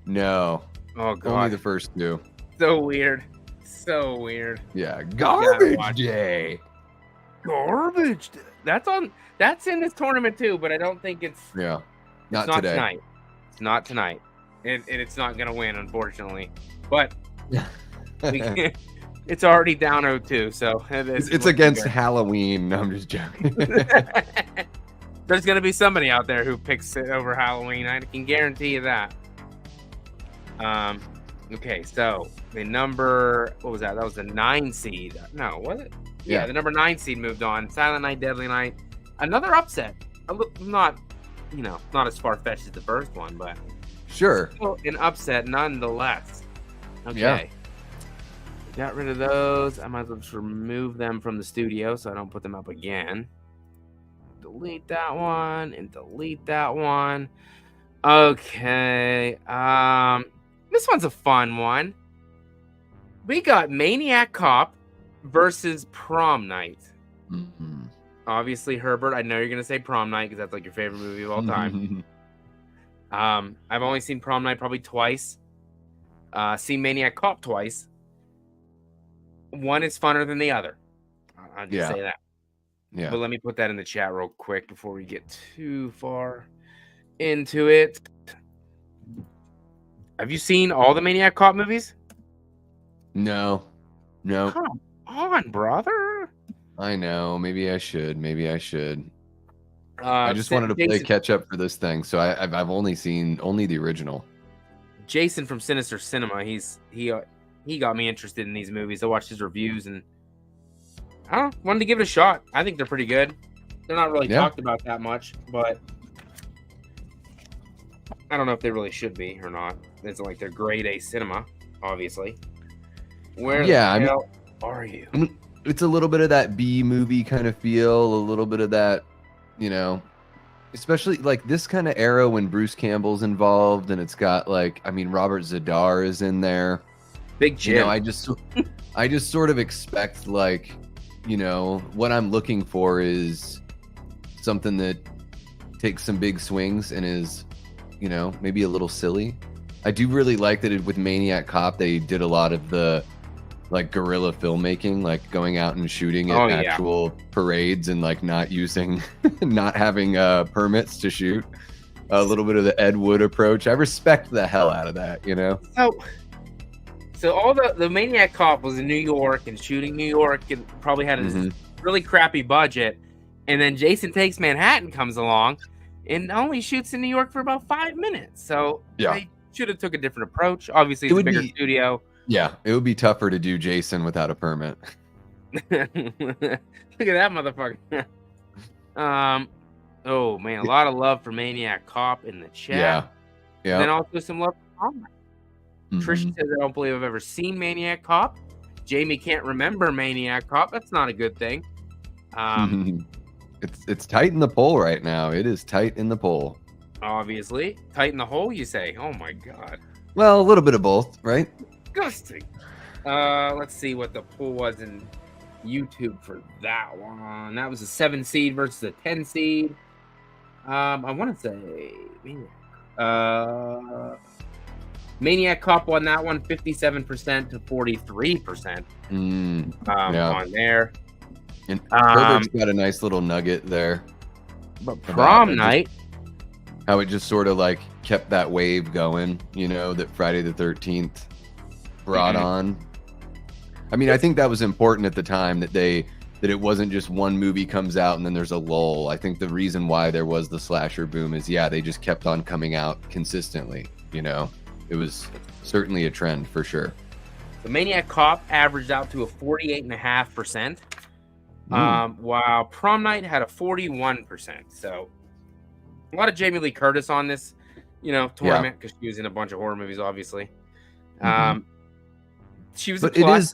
[SPEAKER 2] No.
[SPEAKER 1] Oh god,
[SPEAKER 2] only the first two.
[SPEAKER 1] So weird, so weird.
[SPEAKER 2] Yeah, garbage day.
[SPEAKER 1] Garbage day. That's in this tournament too, but I don't think it's not
[SPEAKER 2] today.
[SPEAKER 1] Tonight. It's not tonight. And it's not gonna win, unfortunately. But it's already down 0-2, so
[SPEAKER 2] it's against Halloween. No, I'm just joking.
[SPEAKER 1] There's gonna be somebody out there who picks it over Halloween. I can guarantee you that. Okay, so the number, what was that? That was the 9 seed. No, was it? Yeah, the number 9 seed moved on. Silent Night, Deadly Night. Another upset. Not as far-fetched as the first one, but
[SPEAKER 2] sure.
[SPEAKER 1] Still an upset nonetheless. Okay.
[SPEAKER 2] Yeah.
[SPEAKER 1] Got rid of those. I might as well just remove them from the studio so I don't put them up again. Delete that one and delete that one. Okay. This one's a fun one. We got Maniac Cop versus Prom Night. Obviously, Herbert, I know you're gonna say Prom Night because that's like your favorite movie of all time. I've only seen Prom Night probably twice. Seen Maniac Cop twice. One is funner than the other. I'll just say that. Yeah. But let me put that in the chat real quick before we get too far into it. Have you seen all the Maniac Cop movies?
[SPEAKER 2] No.
[SPEAKER 1] Come on, brother.
[SPEAKER 2] I know. Maybe I should. I just wanted to play catch up for this thing, so I've only seen the original.
[SPEAKER 1] Jason from Sinister Cinema. He got me interested in these movies. I watched his reviews and I don't know, wanted to give it a shot. I think they're pretty good. They're not really talked about that much, but I don't know if they really should be or not. It's like they're grade A cinema, obviously. Where the hell are you?
[SPEAKER 2] It's a little bit of that B movie kind of feel, a little bit of that, especially like this kind of era when Bruce Campbell's involved, and it's got like, Robert Zadar is in there.
[SPEAKER 1] Big Jim.
[SPEAKER 2] I just sort of expect like you know, what I'm looking for is something that takes some big swings and is, you know, maybe a little silly. I do really like that with Maniac Cop, they did a lot of the like guerrilla filmmaking, like going out and shooting at actual parades and like not having permits to shoot. A little bit of the Ed Wood approach. I respect the hell out of that, you know?
[SPEAKER 1] So all the Maniac Cop was in New York and shooting New York and probably had a really crappy budget. And then Jason Takes Manhattan comes along and only shoots in New York for about 5 minutes. So they should have took a different approach. Obviously, it's a bigger studio.
[SPEAKER 2] Yeah, it would be tougher to do Jason without a permit.
[SPEAKER 1] Look at that motherfucker. Oh man, a lot of love for Maniac Cop in the chat. Yeah. Then also some love for Prom Night. Trisha says, I don't believe I've ever seen Maniac Cop. Jamie can't remember Maniac Cop. That's not a good thing.
[SPEAKER 2] It's tight in the poll right now. It is tight in the poll.
[SPEAKER 1] Obviously. Tight in the hole, you say? Oh my god.
[SPEAKER 2] Well, a little bit of both, right?
[SPEAKER 1] Disgusting. Let's see what the poll was in YouTube for that one. That was a 7 seed versus a 10 seed. I want to say Maniac Cop won that one 57% to 43%. On there.
[SPEAKER 2] And Herbert's got a nice little nugget there.
[SPEAKER 1] But Prom Night,
[SPEAKER 2] how it just sort of like kept that wave going, you know, that Friday the 13th brought on. I mean, I think that was important at the time that it wasn't just one movie comes out and then there's a lull. I think the reason why there was the slasher boom is they just kept on coming out consistently, you know. It was certainly a trend for sure.
[SPEAKER 1] The Maniac Cop averaged out to a 48.5%, while Prom Night had a 41%. So a lot of Jamie Lee Curtis on this, you know, tournament because she was in a bunch of horror movies, obviously. She was a plus.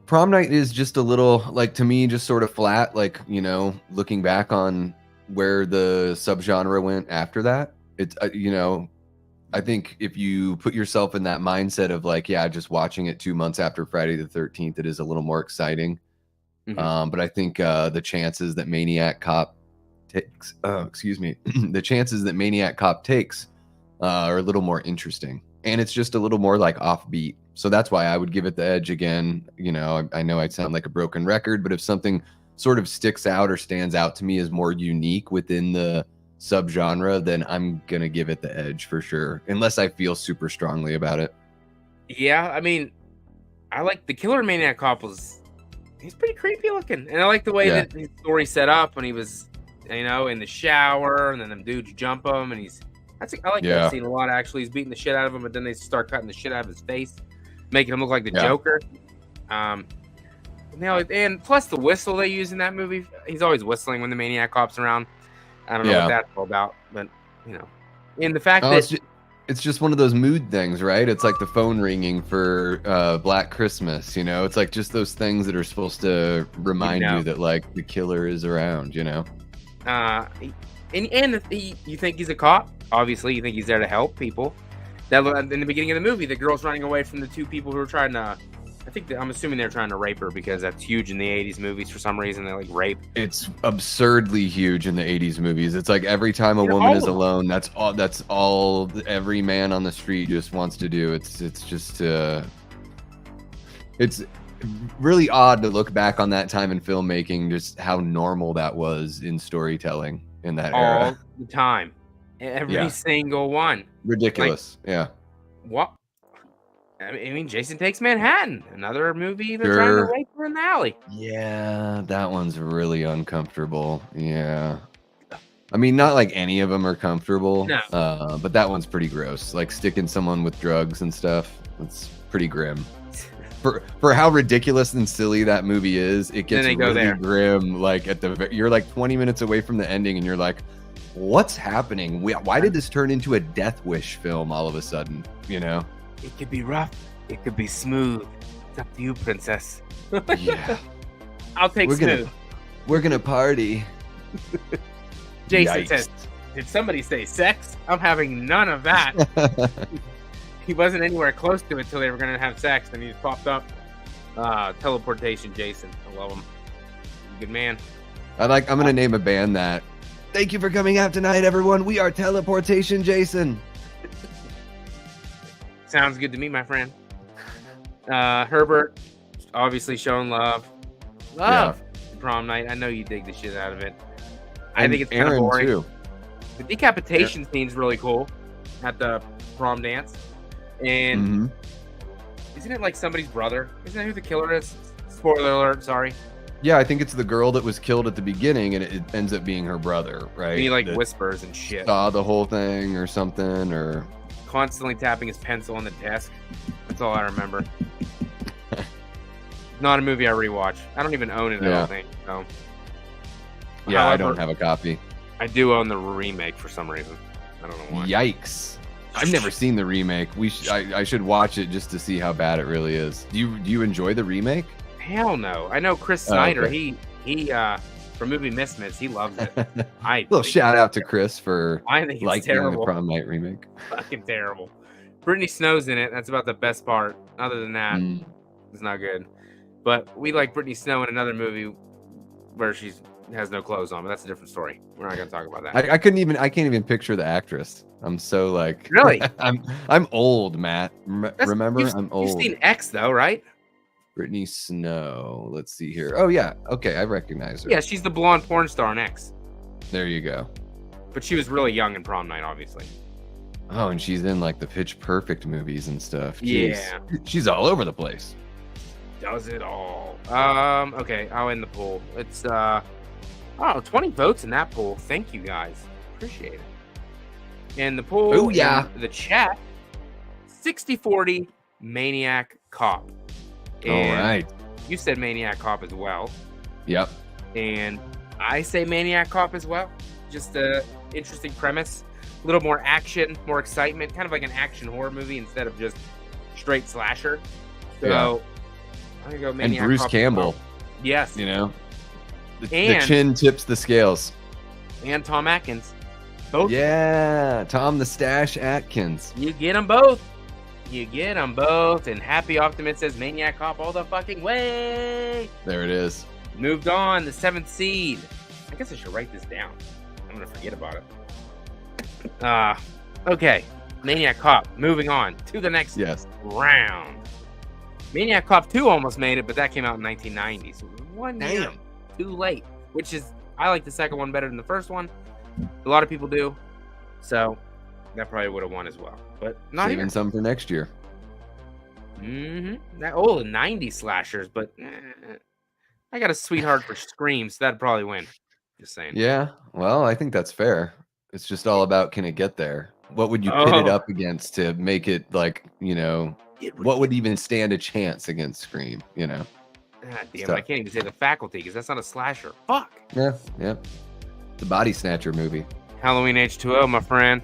[SPEAKER 2] Prom Night is just a little, like, to me, just sort of flat, like, you know, looking back on where the subgenre went after that. It's, you know, I think if you put yourself in that mindset of like, just watching it 2 months after Friday the 13th, it is a little more exciting. But I think the chances that Maniac Cop takes, the chances that Maniac Cop takes are a little more interesting. And it's just a little more like offbeat. So that's why I would give it the edge again. You know, I know I sound like a broken record, but if something sort of sticks out or stands out to me as more unique within the subgenre, then I'm going to give it the edge for sure. Unless I feel super strongly about it.
[SPEAKER 1] Yeah, I mean, I like the Killer Maniac Cop he's pretty creepy looking. And I like the way that his story set up when he was, you know, in the shower and then them dudes jump him and I like that scene a lot, actually. He's beating the shit out of him, but then they start cutting the shit out of his face, making him look like the Joker. And plus the whistle they use in that movie, he's always whistling when the Maniac Cop's around. I don't know what that's all about, but, you know. And the fact that...
[SPEAKER 2] It's just one of those mood things, right? It's like the phone ringing for Black Christmas, you know? It's like just those things that are supposed to remind you that, like, the killer is around, you know?
[SPEAKER 1] You think he's a cop? Obviously, you think he's there to help people. That in the beginning of the movie, the girl's running away from the two people who are trying to. I'm assuming they're trying to rape her because that's huge in the '80s movies for some reason. They like rape.
[SPEAKER 2] It's absurdly huge in the '80s movies. It's like every time a woman is alone, that's all every man on the street just wants to do. It's just it's really odd to look back on that time in filmmaking, just how normal that was in storytelling in that era.
[SPEAKER 1] All the time. Every single one.
[SPEAKER 2] Ridiculous. Like,
[SPEAKER 1] what? I mean, Jason Takes Manhattan. Another movie they're trying to rape her in the alley.
[SPEAKER 2] Yeah, that one's really uncomfortable. Yeah. I mean, not like any of them are comfortable.
[SPEAKER 1] No.
[SPEAKER 2] But that one's pretty gross. Like sticking someone with drugs and stuff. It's pretty grim. For how ridiculous and silly that movie is, it gets really grim. Like you're like 20 minutes away from the ending, and you're like, "What's happening? Why did this turn into a Death Wish film all of a sudden?" You know,
[SPEAKER 1] it could be rough, it could be smooth. It's up to you, princess.
[SPEAKER 2] Yeah,
[SPEAKER 1] I'll take smooth.
[SPEAKER 2] We're gonna party.
[SPEAKER 1] Jason says, "Did somebody say sex? I'm having none of that." He wasn't anywhere close to it until they were going to have sex, and he just popped up. Teleportation Jason. I love him. Good man.
[SPEAKER 2] I'm gonna name a band that. Thank you for coming out tonight, everyone. We are Teleportation Jason.
[SPEAKER 1] Sounds good to me, my friend. Herbert, obviously showing love. Prom night. I know you dig the shit out of it. I think it's kind of boring. Too. The decapitation scene's really cool at the prom dance. And isn't it like somebody's brother? Isn't that who the killer is? Spoiler alert, sorry.
[SPEAKER 2] Yeah, I think it's the girl that was killed at the beginning, and it ends up being her brother, right?
[SPEAKER 1] And he like whispers and shit.
[SPEAKER 2] Saw the whole thing or something, or
[SPEAKER 1] constantly tapping his pencil on the desk. That's all I remember. Not a movie I rewatch. I don't even own it. I don't think so.
[SPEAKER 2] Yeah,
[SPEAKER 1] however,
[SPEAKER 2] I don't have a copy.
[SPEAKER 1] I do own the remake for some reason. I don't know why.
[SPEAKER 2] Yikes! I've never seen the remake. I should watch it just to see how bad it really is. Do you enjoy the remake?
[SPEAKER 1] Hell no. I know Chris Snyder. He from movie Misfits, he loves it.
[SPEAKER 2] Little shout out to Chris for
[SPEAKER 1] liking
[SPEAKER 2] the Prom Night remake.
[SPEAKER 1] Fucking terrible. Brittany Snow's in it. That's about the best part. Other than that, it's not good. But we like Brittany Snow in another movie where she has no clothes on, but that's a different story. We're not gonna talk about that.
[SPEAKER 2] I can't even picture the actress. I'm so like
[SPEAKER 1] really.
[SPEAKER 2] I'm old, Matt. Remember, I'm old.
[SPEAKER 1] You've seen X though, right?
[SPEAKER 2] Brittany Snow. Let's see here. Oh yeah, okay, I recognize her.
[SPEAKER 1] Yeah, she's the blonde porn star in X.
[SPEAKER 2] There you go.
[SPEAKER 1] But she was really young in Prom Night, obviously.
[SPEAKER 2] Oh, and she's in like the Pitch Perfect movies and stuff. Jeez.
[SPEAKER 1] Yeah,
[SPEAKER 2] she's all over the place.
[SPEAKER 1] Does it all. Okay, I'll end the poll. It's 20 votes in that poll. Thank you guys. Appreciate it. And the poll the chat 60-40 Maniac Cop. And
[SPEAKER 2] all right.
[SPEAKER 1] You said Maniac Cop as well.
[SPEAKER 2] Yep.
[SPEAKER 1] And I say Maniac Cop as well. Just a interesting premise. A little more action, more excitement, kind of like an action horror movie instead of just straight slasher. So I'm gonna go Maniac
[SPEAKER 2] and Bruce
[SPEAKER 1] Cop
[SPEAKER 2] Campbell.
[SPEAKER 1] Yes.
[SPEAKER 2] You know, the chin tips the scales.
[SPEAKER 1] And Tom Atkins. Both.
[SPEAKER 2] Yeah, Tom the Stash Atkins.
[SPEAKER 1] You get them both. You get them both. And Happy Optimist says Maniac Cop all the fucking way.
[SPEAKER 2] There it is.
[SPEAKER 1] Moved on, the 7th seed. I guess I should write this down. I'm going to forget about it. Okay. Maniac Cop. Moving on to the next round. Maniac Cop 2 almost made it, but that came out in 1990. So 1 year too late. Which is, I like the second one better than the first one. A lot of people do. So that probably would have won as well. But not
[SPEAKER 2] even some for next year.
[SPEAKER 1] The 90s slashers, but I got a sweetheart for Scream, so that'd probably win. Just saying.
[SPEAKER 2] Yeah, well, I think that's fair. It's just all about, can it get there? What would you pit it up against to make it like, you know, what would even stand a chance against Scream, you know?
[SPEAKER 1] God damn it, I can't even say The Faculty because that's not a slasher. Fuck.
[SPEAKER 2] Yeah. It's a body snatcher movie.
[SPEAKER 1] Halloween H2O, my friend.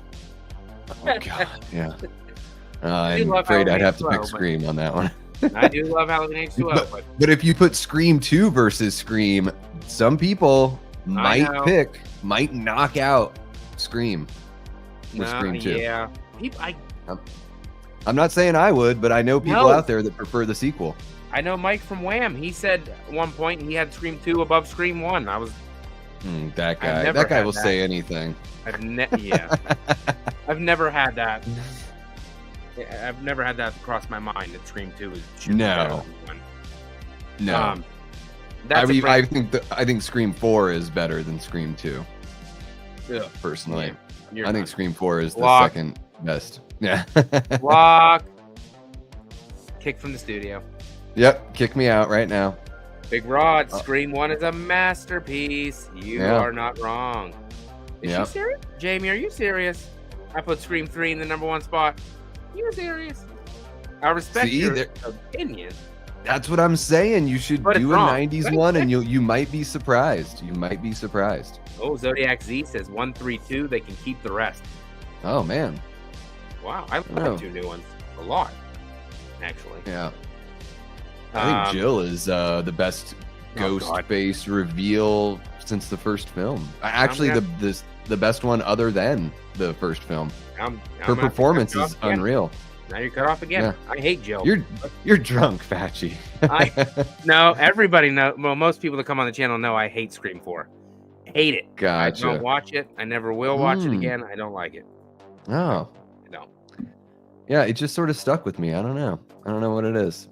[SPEAKER 2] Oh, God, yeah. I'm afraid I'd have to pick Scream on that one.
[SPEAKER 1] I do love Halloween H2O.
[SPEAKER 2] But if you put Scream 2 versus Scream, some people might knock out Scream with Scream 2.
[SPEAKER 1] Yeah.
[SPEAKER 2] I'm not saying I would, but I know people out there that prefer the sequel.
[SPEAKER 1] I know Mike from Wham. He said at one point he had Scream 2 above Scream 1. I was...
[SPEAKER 2] that guy. That guy will say anything.
[SPEAKER 1] I've never had that. I've never had that cross my mind that Scream 2 is
[SPEAKER 2] no. I think Scream 4 is better than Scream 2.
[SPEAKER 1] Yeah.
[SPEAKER 2] Personally,
[SPEAKER 1] yeah.
[SPEAKER 2] I think Scream 4 is the second best. Yeah.
[SPEAKER 1] Block. Kick from the studio.
[SPEAKER 2] Yep, kick me out right now.
[SPEAKER 1] Big Rod, Scream 1 is a masterpiece. You are not wrong. Is she serious? Jamie, are you serious? I put Scream 3 in the #1 spot. You serious? I respect your opinion.
[SPEAKER 2] That's what I'm saying. You should do a 90s one and you might be surprised. You might be surprised.
[SPEAKER 1] Oh, Zodiac Z says 1, 3, 2. They can keep the rest.
[SPEAKER 2] Oh, man.
[SPEAKER 1] Wow. I love 2 new ones. A lot, actually.
[SPEAKER 2] Yeah. I think Jill is the best ghost face reveal since the first film. Actually, the best one other than the first film. Her performance is unreal.
[SPEAKER 1] Now you're cut off again.
[SPEAKER 2] Yeah.
[SPEAKER 1] I hate Jill.
[SPEAKER 2] You're drunk, Facci.
[SPEAKER 1] No, everybody know. Well, most people that come on the channel know I hate Scream 4. Hate it.
[SPEAKER 2] Gotcha.
[SPEAKER 1] I don't watch it. I never will watch it again. I don't like it.
[SPEAKER 2] Oh.
[SPEAKER 1] I don't.
[SPEAKER 2] Yeah, it just sort of stuck with me. I don't know what it is.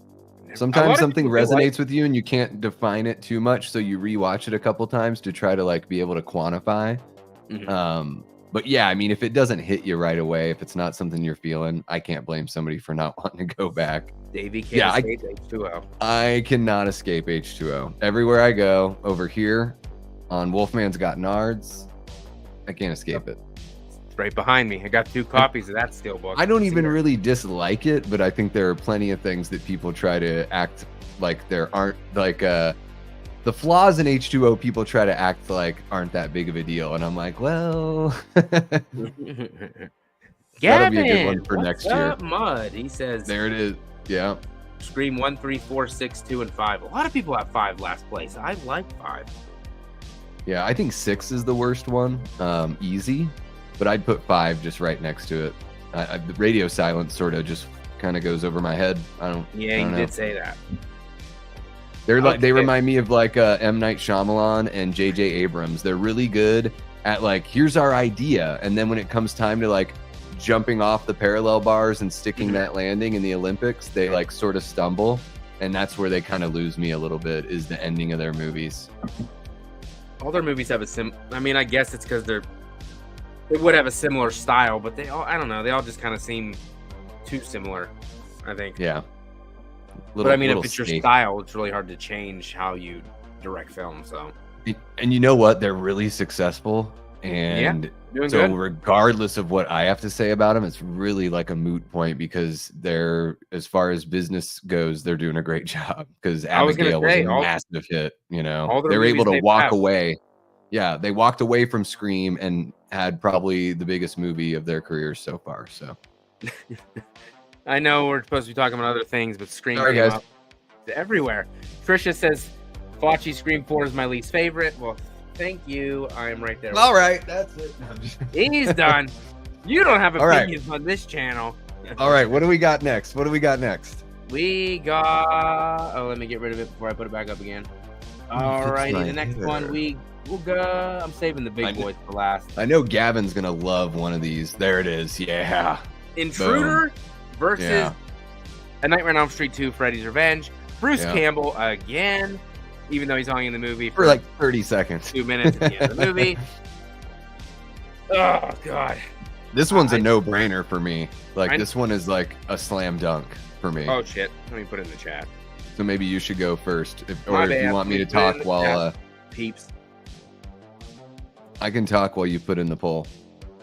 [SPEAKER 2] Sometimes something resonates with you and you can't define it too much, so you rewatch it a couple times to try to like be able to quantify. But yeah, I mean, if it doesn't hit you right away, if it's not something you're feeling, I can't blame somebody for not wanting to go back.
[SPEAKER 1] Davey can't escape H2O. I
[SPEAKER 2] cannot escape H2O. Everywhere I go, over here on Wolfman's Got Nards, I can't escape it.
[SPEAKER 1] It's right behind me. I got 2 copies of that steelbook.
[SPEAKER 2] I don't even really dislike it, but I think there are plenty of things that people try to act like there aren't, like the flaws in H2O people try to act like aren't that big of a deal, and I'm like, well, that'll be a good one for next year.
[SPEAKER 1] Mud, he says.
[SPEAKER 2] There it is. Yeah.
[SPEAKER 1] Scream 1, 3, 4, 6, 2, and 5. A lot of people have 5 last place. I like 5.
[SPEAKER 2] Yeah, I think 6 is the worst one. Easy, but I'd put 5 just right next to it. The radio silence sort of just kind of goes over my head.
[SPEAKER 1] Yeah, you did say that.
[SPEAKER 2] They're like, they remind me of like M. Night Shyamalan and J.J. Abrams. They're really good at like, here's our idea, and then when it comes time to like jumping off the parallel bars and sticking that landing in the Olympics, they like sort of stumble, and that's where they kind of lose me a little bit, is the ending of their movies.
[SPEAKER 1] All their movies have I mean, I guess it's because they would have a similar style, but they all, I don't know, they all just kind of seem too similar, I think.
[SPEAKER 2] Yeah.
[SPEAKER 1] But I mean, if it's your style, it's really hard to change how you direct film. So,
[SPEAKER 2] and you know what? They're really successful, and
[SPEAKER 1] doing
[SPEAKER 2] so
[SPEAKER 1] good.
[SPEAKER 2] Regardless of what I have to say about them, it's really like a moot point, because they're, as far as business goes, they're doing a great job. Because Abigail was a massive hit. You know, they were able to walk away. Yeah, they walked away from Scream and had probably the biggest movie of their careers so far. So.
[SPEAKER 1] I know we're supposed to be talking about other things, but Scream came up everywhere. Trisha says, Facci Scream 4 is my least favorite. Well, thank you. I am right there.
[SPEAKER 2] All right, that's it.
[SPEAKER 1] He's done. You don't have opinions on this channel.
[SPEAKER 2] All right, what do we got next?
[SPEAKER 1] We got, let me get rid of it before I put it back up again. All righty, the next one we'll go. I'm saving the big boys for last.
[SPEAKER 2] I know Gavin's going to love one of these. There it is. Yeah.
[SPEAKER 1] Intruder versus A Nightmare on Elm Street 2, Freddy's Revenge. Bruce Campbell again, even though he's only in the movie
[SPEAKER 2] for like 30 seconds.
[SPEAKER 1] 2 minutes at the end of the movie. Oh, God.
[SPEAKER 2] This one's a no-brainer for me. Like, this one is like a slam dunk for me.
[SPEAKER 1] Oh, shit. Let me put it in the chat.
[SPEAKER 2] So maybe you should go first. If you want me to talk while...
[SPEAKER 1] Peeps.
[SPEAKER 2] I can talk while you put in the poll.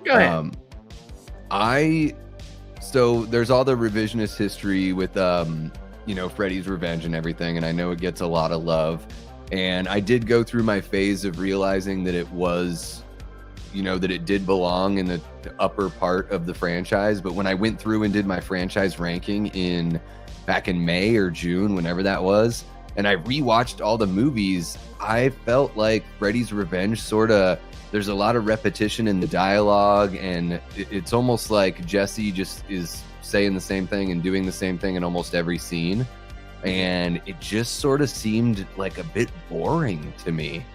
[SPEAKER 1] Go ahead.
[SPEAKER 2] So there's all the revisionist history with, Freddy's Revenge and everything, and I know it gets a lot of love. And I did go through my phase of realizing that it was, that it did belong in the upper part of the franchise. But when I went through and did my franchise ranking back in May or June, whenever that was, and I rewatched all the movies, I felt like Freddy's Revenge there's a lot of repetition in the dialogue, and it's almost like Jesse just is saying the same thing and doing the same thing in almost every scene. And it just sort of seemed like a bit boring to me.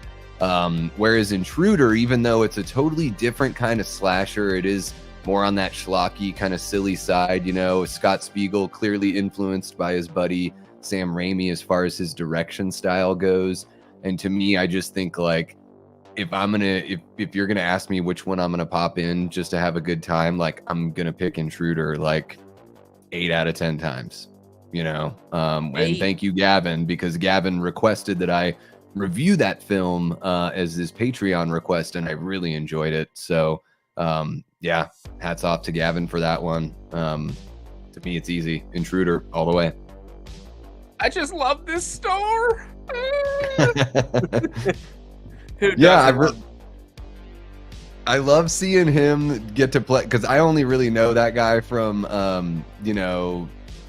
[SPEAKER 2] Whereas Intruder, even though it's a totally different kind of slasher, it is more on that schlocky kind of silly side. Scott Spiegel, clearly influenced by his buddy Sam Raimi as far as his direction style goes. And to me, I just think like, if you're gonna ask me which one I'm gonna pop in just to have a good time, like I'm gonna pick Intruder like 8 out of 10 times, and thank you, Gavin, because Gavin requested that I review that film as his Patreon request, and I really enjoyed it. So hats off to Gavin for that one. To me, it's easy. Intruder all the way.
[SPEAKER 1] I just love this store.
[SPEAKER 2] I love seeing him get to play, because I only really know that guy from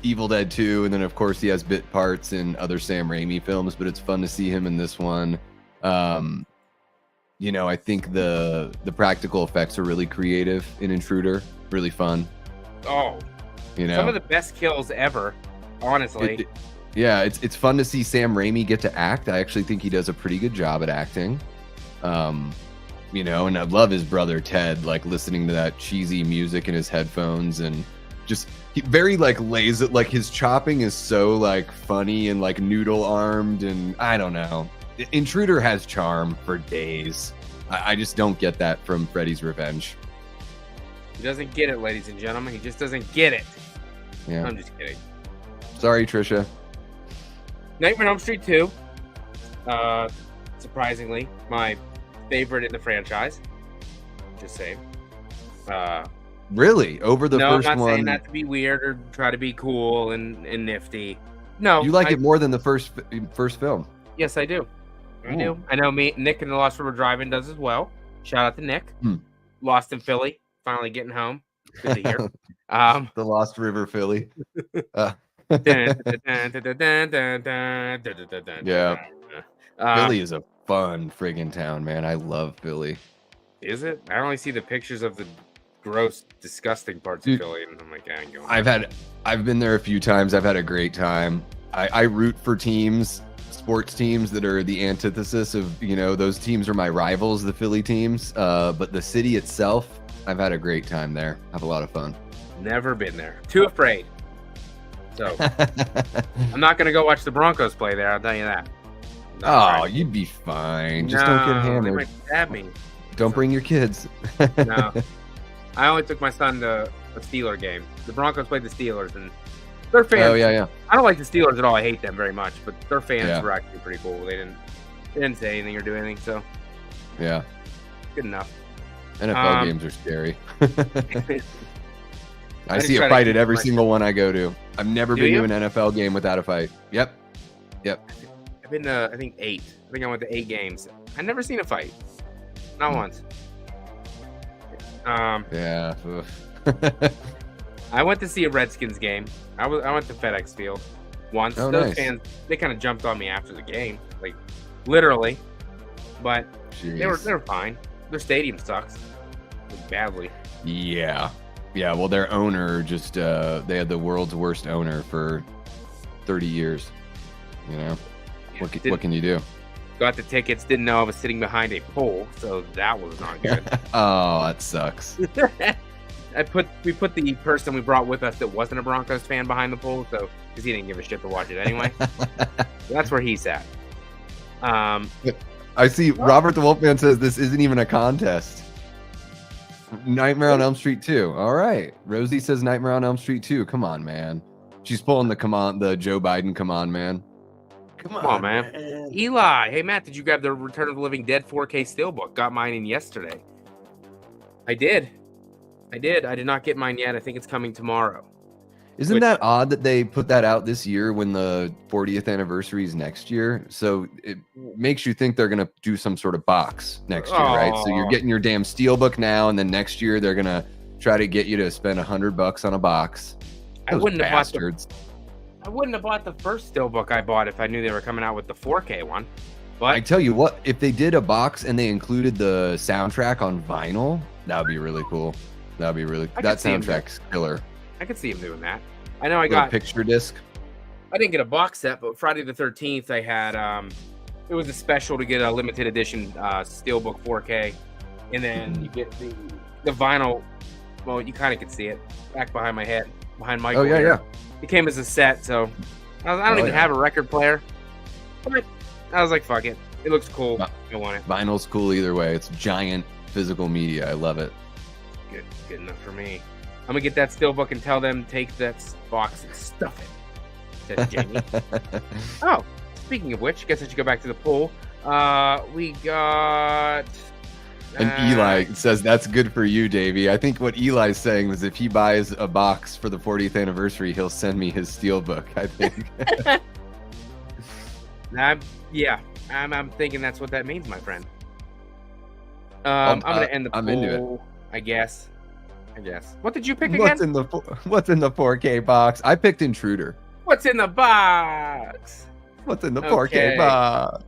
[SPEAKER 2] Evil Dead 2, and then of course he has bit parts in other Sam Raimi films, but it's fun to see him in this one. I think the practical effects are really creative in Intruder, really fun.
[SPEAKER 1] Oh,
[SPEAKER 2] You know,
[SPEAKER 1] some of the best kills ever, honestly.
[SPEAKER 2] Yeah, it's fun to see Sam Raimi get to act. I actually think he does a pretty good job at acting. You know, and I love his brother Ted, like listening to that cheesy music in his headphones, and just very like lazy. Like his chopping is so like funny and like noodle armed, and I don't know. Intruder has charm for days. I just don't get that from Freddy's Revenge.
[SPEAKER 1] He doesn't get it, ladies and gentlemen. He just doesn't get it.
[SPEAKER 2] Yeah,
[SPEAKER 1] I'm just kidding.
[SPEAKER 2] Sorry, Trisha.
[SPEAKER 1] Nightmare on Elm Street 2. Surprisingly, my favorite in the franchise. Just saying.
[SPEAKER 2] Really? Over the
[SPEAKER 1] no,
[SPEAKER 2] first
[SPEAKER 1] I'm not
[SPEAKER 2] one?
[SPEAKER 1] saying that to be weird or try to be cool and nifty. No.
[SPEAKER 2] You like it more than the first film?
[SPEAKER 1] Yes, I do. I do. I know Nick in the Lost River Drive-In does as well. Shout out to Nick. Lost in Philly. Finally getting home. Good to hear.
[SPEAKER 2] The Lost River Philly. Yeah. Philly is a fun friggin' town, man. I love Philly.
[SPEAKER 1] Is it? I only see the pictures of the gross, disgusting parts of Philly, and I'm like, I ain't going.
[SPEAKER 2] I've been there a few times. I've had a great time. I root for sports teams that are the antithesis of, you know, those teams are my rivals, the Philly teams. But the city itself, I've had a great time there. Have a lot of fun.
[SPEAKER 1] Never been there. Too afraid. So I'm not gonna go watch the Broncos play there. I'll tell you that.
[SPEAKER 2] Oh, you'd be fine. Just don't get hammered.
[SPEAKER 1] They might stab me.
[SPEAKER 2] Don't bring your kids.
[SPEAKER 1] No. I only took my son to a Steeler game. The Broncos played the Steelers, and their fans.
[SPEAKER 2] Oh yeah.
[SPEAKER 1] I don't like the Steelers at all. I hate them very much, but their fans were actually pretty cool. They didn't say anything or do anything, so
[SPEAKER 2] yeah,
[SPEAKER 1] good enough.
[SPEAKER 2] NFL games are scary. I see a fight at every single one I go to. I've never been to an NFL game without a fight. Yep.
[SPEAKER 1] I've been to, I think, 8. I think I went to 8 games. I've never seen a fight. Not once.
[SPEAKER 2] Yeah.
[SPEAKER 1] I went to see a Redskins game. I went to FedEx Field once.
[SPEAKER 2] Oh,
[SPEAKER 1] those
[SPEAKER 2] nice.
[SPEAKER 1] fans, they kind of jumped on me after the game, like literally. But they were fine. Their stadium sucks badly.
[SPEAKER 2] Yeah. Well, their owner just they had the world's worst owner for 30 years. You know, what can you do?
[SPEAKER 1] Got the tickets. Didn't know I was sitting behind a pole, so that was not good.
[SPEAKER 2] Oh, that sucks.
[SPEAKER 1] We put the person we brought with us that wasn't a Broncos fan behind the pole, so because he didn't give a shit to watch it anyway. So that's where he sat.
[SPEAKER 2] I see. Robert the Wolfman says this isn't even a contest. Nightmare on Elm Street 2. All right. Rosie says Nightmare on Elm Street 2. Come on, man. She's pulling the Joe Biden. Come on, man.
[SPEAKER 1] Come on, man. Eli. Hey, Matt, did you grab the Return of the Living Dead 4K Steelbook? Got mine in yesterday. I did. I did not get mine yet. I think it's coming tomorrow.
[SPEAKER 2] Isn't that odd that they put that out this year when the 40th anniversary is next year? So it makes you think they're going to do some sort of box next year, right? So you're getting your damn Steelbook now, and then next year they're going to try to get you to spend $100 on a box.
[SPEAKER 1] I wouldn't have bought the first Steelbook I bought if I knew they were coming out with the 4K one. But
[SPEAKER 2] I tell you what, if they did a box and they included the soundtrack on vinyl, that would be really cool. That soundtrack's killer.
[SPEAKER 1] I could see him doing that. I know I got
[SPEAKER 2] a picture disc.
[SPEAKER 1] I didn't get a box set, but Friday the 13th I had it was a special to get a limited edition Steelbook 4K, and then you get the vinyl. Well, you kind of could see it back behind my head, behind Michael.
[SPEAKER 2] Oh yeah.
[SPEAKER 1] It came as a set, so I don't even have a record player. But I was like, fuck it. It looks cool. I want it.
[SPEAKER 2] Vinyl's cool either way. It's giant physical media. I love it.
[SPEAKER 1] Good enough for me. I'm gonna get that Steelbook and tell them take that box and stuff it. Said Jamie. Oh, speaking of which, guess I should go back to the poll. We got.
[SPEAKER 2] And Eli says that's good for you, Davey. I think what Eli's saying is if he buys a box for the 40th anniversary, he'll send me his Steelbook. I think. I'm thinking that's what that means, my friend. I'm gonna end the poll. I'm into it.
[SPEAKER 1] I guess. What did you pick again?
[SPEAKER 2] What's in the 4K box? I picked Intruder.
[SPEAKER 1] What's in the box?
[SPEAKER 2] What's in the 4K box?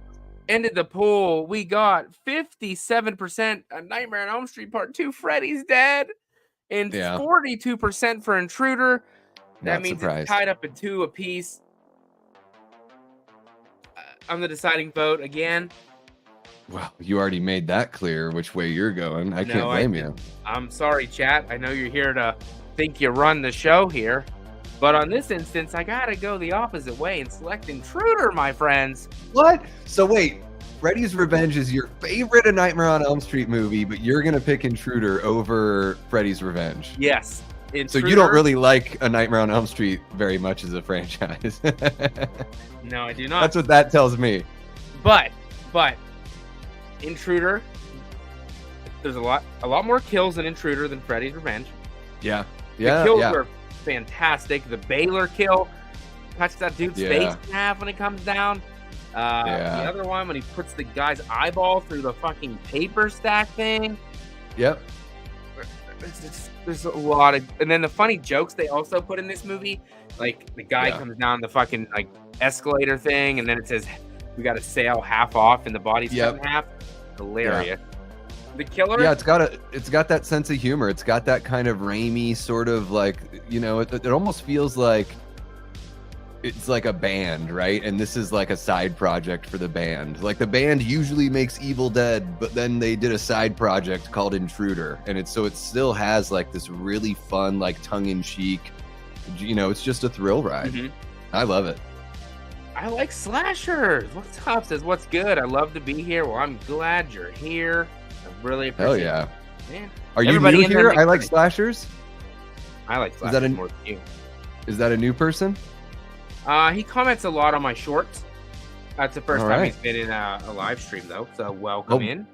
[SPEAKER 1] Ended the poll. We got 57% Nightmare on Elm Street Part 2, Freddy's Dead, and 42% for Intruder. That means it's tied up at 2 apiece. On the deciding vote again.
[SPEAKER 2] Well, you already made that clear which way you're going. I can't blame you.
[SPEAKER 1] I'm sorry, chat. I know you're here to think you run the show here. But on this instance, I gotta go the opposite way and select Intruder, my friends.
[SPEAKER 2] What? So wait, Freddy's Revenge is your favorite A Nightmare on Elm Street movie, but you're gonna pick Intruder over Freddy's Revenge.
[SPEAKER 1] Yes.
[SPEAKER 2] Intruder. So you don't really like A Nightmare on Elm Street very much as a franchise.
[SPEAKER 1] No, I do not.
[SPEAKER 2] That's what that tells me.
[SPEAKER 1] But Intruder, there's a lot more kills in Intruder than Freddy's Revenge.
[SPEAKER 2] Yeah.
[SPEAKER 1] The kills were fantastic. The Baylor kill cuts that dude's face in half when it comes down. The other one when he puts the guy's eyeball through the fucking paper stack thing.
[SPEAKER 2] Yep.
[SPEAKER 1] There's a lot of, and then the funny jokes they also put in this movie, like the guy comes down the fucking like escalator thing, and then it says we got a sale half off, and the body's cut in half. Hilarious. The killer. Yeah,
[SPEAKER 2] it's got that sense of humor. It's got that kind of Raimi sort of like, you know, it almost feels like it's like a band, right? And this is like a side project for the band. Like the band usually makes Evil Dead, but then they did a side project called Intruder, and it still has like this really fun, like tongue-in-cheek, you know, it's just a thrill ride. I love it.
[SPEAKER 1] I like slashers. What's up? Says what's good. I love to be here. Well, I'm glad you're here. I really appreciate it.
[SPEAKER 2] Hell yeah.
[SPEAKER 1] Man.
[SPEAKER 2] Are you new here? I like slashers.
[SPEAKER 1] I like slashers more than you.
[SPEAKER 2] Is that a new person?
[SPEAKER 1] He comments a lot on my shorts. That's the first time he's been in a live stream, though. So welcome in.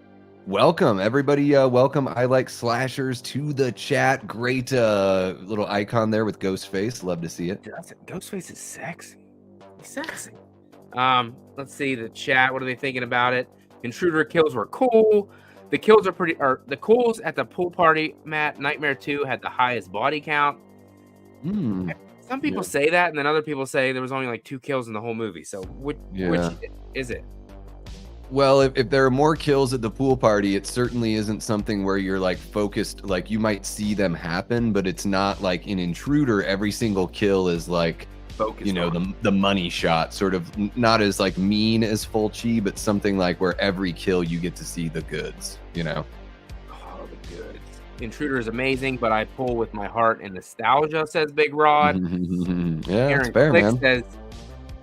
[SPEAKER 2] Welcome, everybody. Welcome. I like slashers to the chat. Great little icon there with Ghostface. Love to see it.
[SPEAKER 1] Ghostface is sexy. He's sexy. Let's see the chat. What are they thinking about it? Intruder kills were cool. The kills are pretty. Or the kills at the pool party, Matt. Nightmare 2 had the highest body count. Some people say that, and then other people say there was only like 2 kills in the whole movie. So which is it?
[SPEAKER 2] Well, if there are more kills at the pool party, it certainly isn't something where you're like focused. Like you might see them happen, but it's not like in Intruder. Every single kill is like, you know, the money shot, sort of not as like mean as Fulci, but something like where every kill you get to see the goods, you know.
[SPEAKER 1] Oh, the goods. Intruder is amazing, but I pull with my heart and nostalgia, says Big Rod.
[SPEAKER 2] Yeah, that's fair, man.
[SPEAKER 1] Says,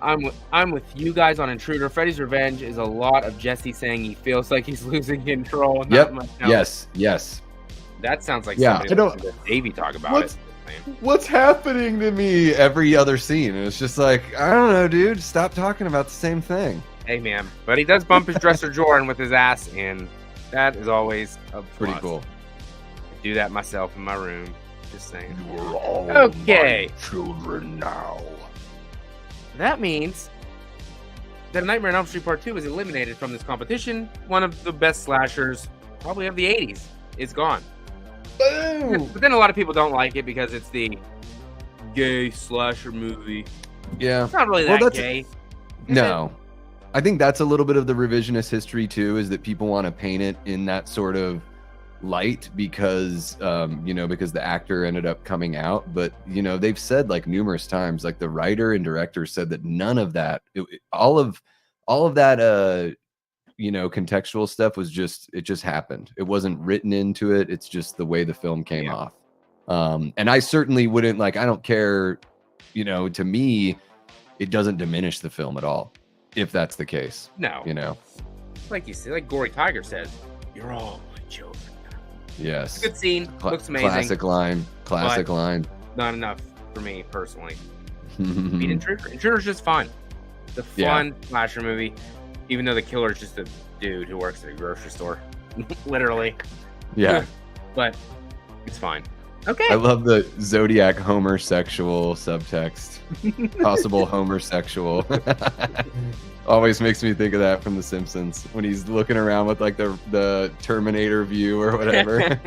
[SPEAKER 1] I'm with you guys on Intruder. Freddy's Revenge is a lot of Jesse saying he feels like he's losing control.
[SPEAKER 2] Yes.
[SPEAKER 1] That sounds like somebody wants to Davey talk about it.
[SPEAKER 2] What's happening to me every other scene? And it's just like, I don't know, dude. Stop talking about the same thing.
[SPEAKER 1] Hey, man. But he does bump his dresser drawer in with his ass, and that is always a
[SPEAKER 2] pretty cool.
[SPEAKER 1] I do that myself in my room. Just saying.
[SPEAKER 2] You are all my children now.
[SPEAKER 1] That means that Nightmare on Elm Street Part 2 is eliminated from this competition. One of the best slashers, probably of the 80s, is gone.
[SPEAKER 2] Boom!
[SPEAKER 1] But then a lot of people don't like it because it's the gay slasher movie.
[SPEAKER 2] Yeah.
[SPEAKER 1] It's not really that gay.
[SPEAKER 2] No. I think that's a little bit of the revisionist history, too, is that people want to paint it in that sort of light because, you know, because the actor ended up coming out. But, you know, they've said like numerous times, like the writer and director said that none of that, all of that, you know, contextual stuff was it just happened. It wasn't written into it. It's just the way the film came off. And I certainly wouldn't I don't care, you know, to me, it doesn't diminish the film at all. If that's the case.
[SPEAKER 1] No.
[SPEAKER 2] You know,
[SPEAKER 1] like you said, like Gory Tiger says, you're all my children.
[SPEAKER 2] Yes.
[SPEAKER 1] It's a good scene. Looks amazing.
[SPEAKER 2] Classic line.
[SPEAKER 1] Not enough for me personally. Beat Intruder. Intruder's just fun. It's a fun slasher movie. Even though the killer is just a dude who works at a grocery store. Literally.
[SPEAKER 2] Yeah.
[SPEAKER 1] But it's fine. Okay.
[SPEAKER 2] I love the Zodiac homosexual subtext. Possible homosexual. Always makes me think of that from The Simpsons when he's looking around with like the Terminator view or whatever.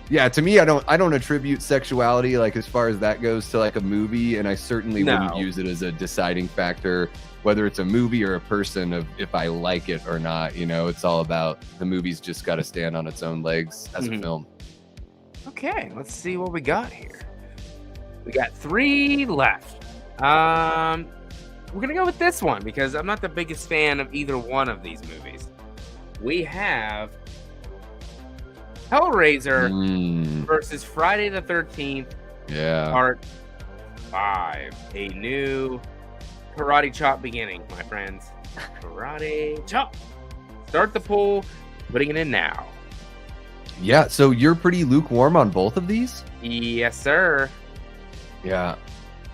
[SPEAKER 2] Yeah, to me, I don't attribute sexuality like as far as that goes to like a movie, and I certainly wouldn't use it as a deciding factor whether it's a movie or a person of if I like it or not. You know, it's all about the movie's just got to stand on its own legs as a film.
[SPEAKER 1] Okay, let's see what we got here. We got 3 left. We're gonna go with this one because I'm not the biggest fan of either one of these movies. We have Hellraiser versus Friday the 13th, Part 5. A new karate chop beginning, my friends. Karate chop. Start the poll. Putting it in now.
[SPEAKER 2] Yeah, so you're pretty lukewarm on both of these?
[SPEAKER 1] Yes, sir.
[SPEAKER 2] Yeah,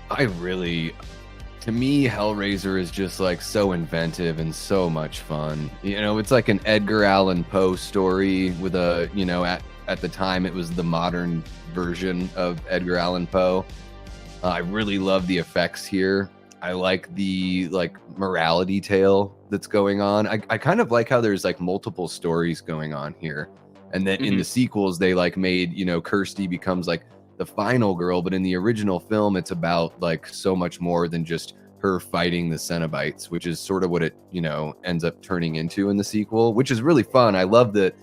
[SPEAKER 2] to me, Hellraiser is just like so inventive and so much fun. You know, it's like an Edgar Allan Poe story with a, you know, at the time it was the modern version of Edgar Allan Poe. I really love the effects here. I like the morality tale that's going on. I kind of like how there's like multiple stories going on here. And then in the sequels, they like made, you know, Kirsty becomes like the final girl, but in the original film, it's about like so much more than just her fighting the Cenobites, which is sort of what it, you know, ends up turning into in the sequel, which is really fun. I love that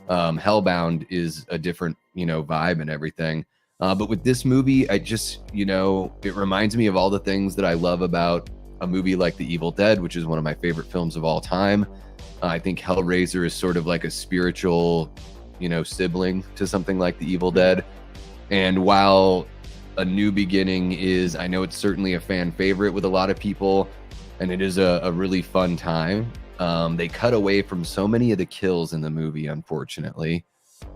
[SPEAKER 2] Hellbound is a different, you know, vibe and everything. But with this movie, I just, you know, it reminds me of all the things that I love about a movie like The Evil Dead, which is one of my favorite films of all time. I think Hellraiser is sort of like a spiritual, you know, sibling to something like The Evil Dead. And while A New Beginning is, I know it's certainly a fan favorite with a lot of people, and it is a really fun time, they cut away from so many of the kills in the movie, unfortunately.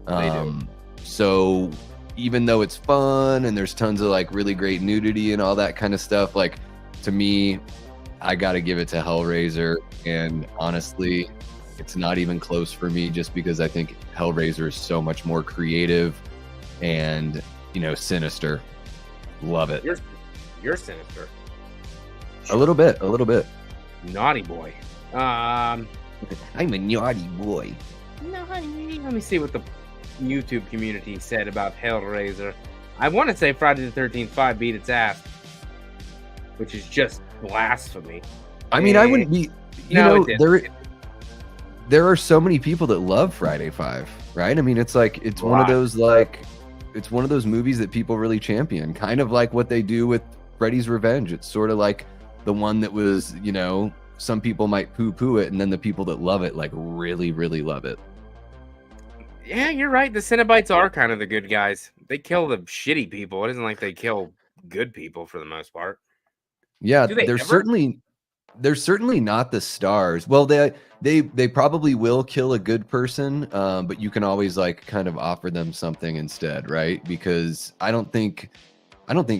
[SPEAKER 1] They do.
[SPEAKER 2] So even though it's fun and there's tons of like really great nudity and all that kind of stuff, like to me, I got to give it to Hellraiser. And honestly, it's not even close for me just because I think Hellraiser is so much more creative and, you know, sinister. Love it.
[SPEAKER 1] You're sinister.
[SPEAKER 2] A little bit.
[SPEAKER 1] Naughty boy.
[SPEAKER 2] I'm a naughty boy.
[SPEAKER 1] Naughty. Let me see what the YouTube community said about Hellraiser. I want to say Friday the 13th 5 beat its ass, which is just blasphemy.
[SPEAKER 2] I mean, I wouldn't be, there are so many people that love Friday 5, right? I mean, it's like, it's one of those movies that people really champion, kind of like what they do with Freddy's Revenge. It's sort of like the one that was, you know, some people might poo-poo it, and then the people that love it, like, really, really love it.
[SPEAKER 1] Yeah, you're right. The Cenobites are kind of the good guys. They kill the shitty people. It isn't like they kill good people for the most part.
[SPEAKER 2] Yeah, they're certainly not the stars. Well, they probably will kill a good person, but you can always like kind of offer them something instead, right? Because I don't think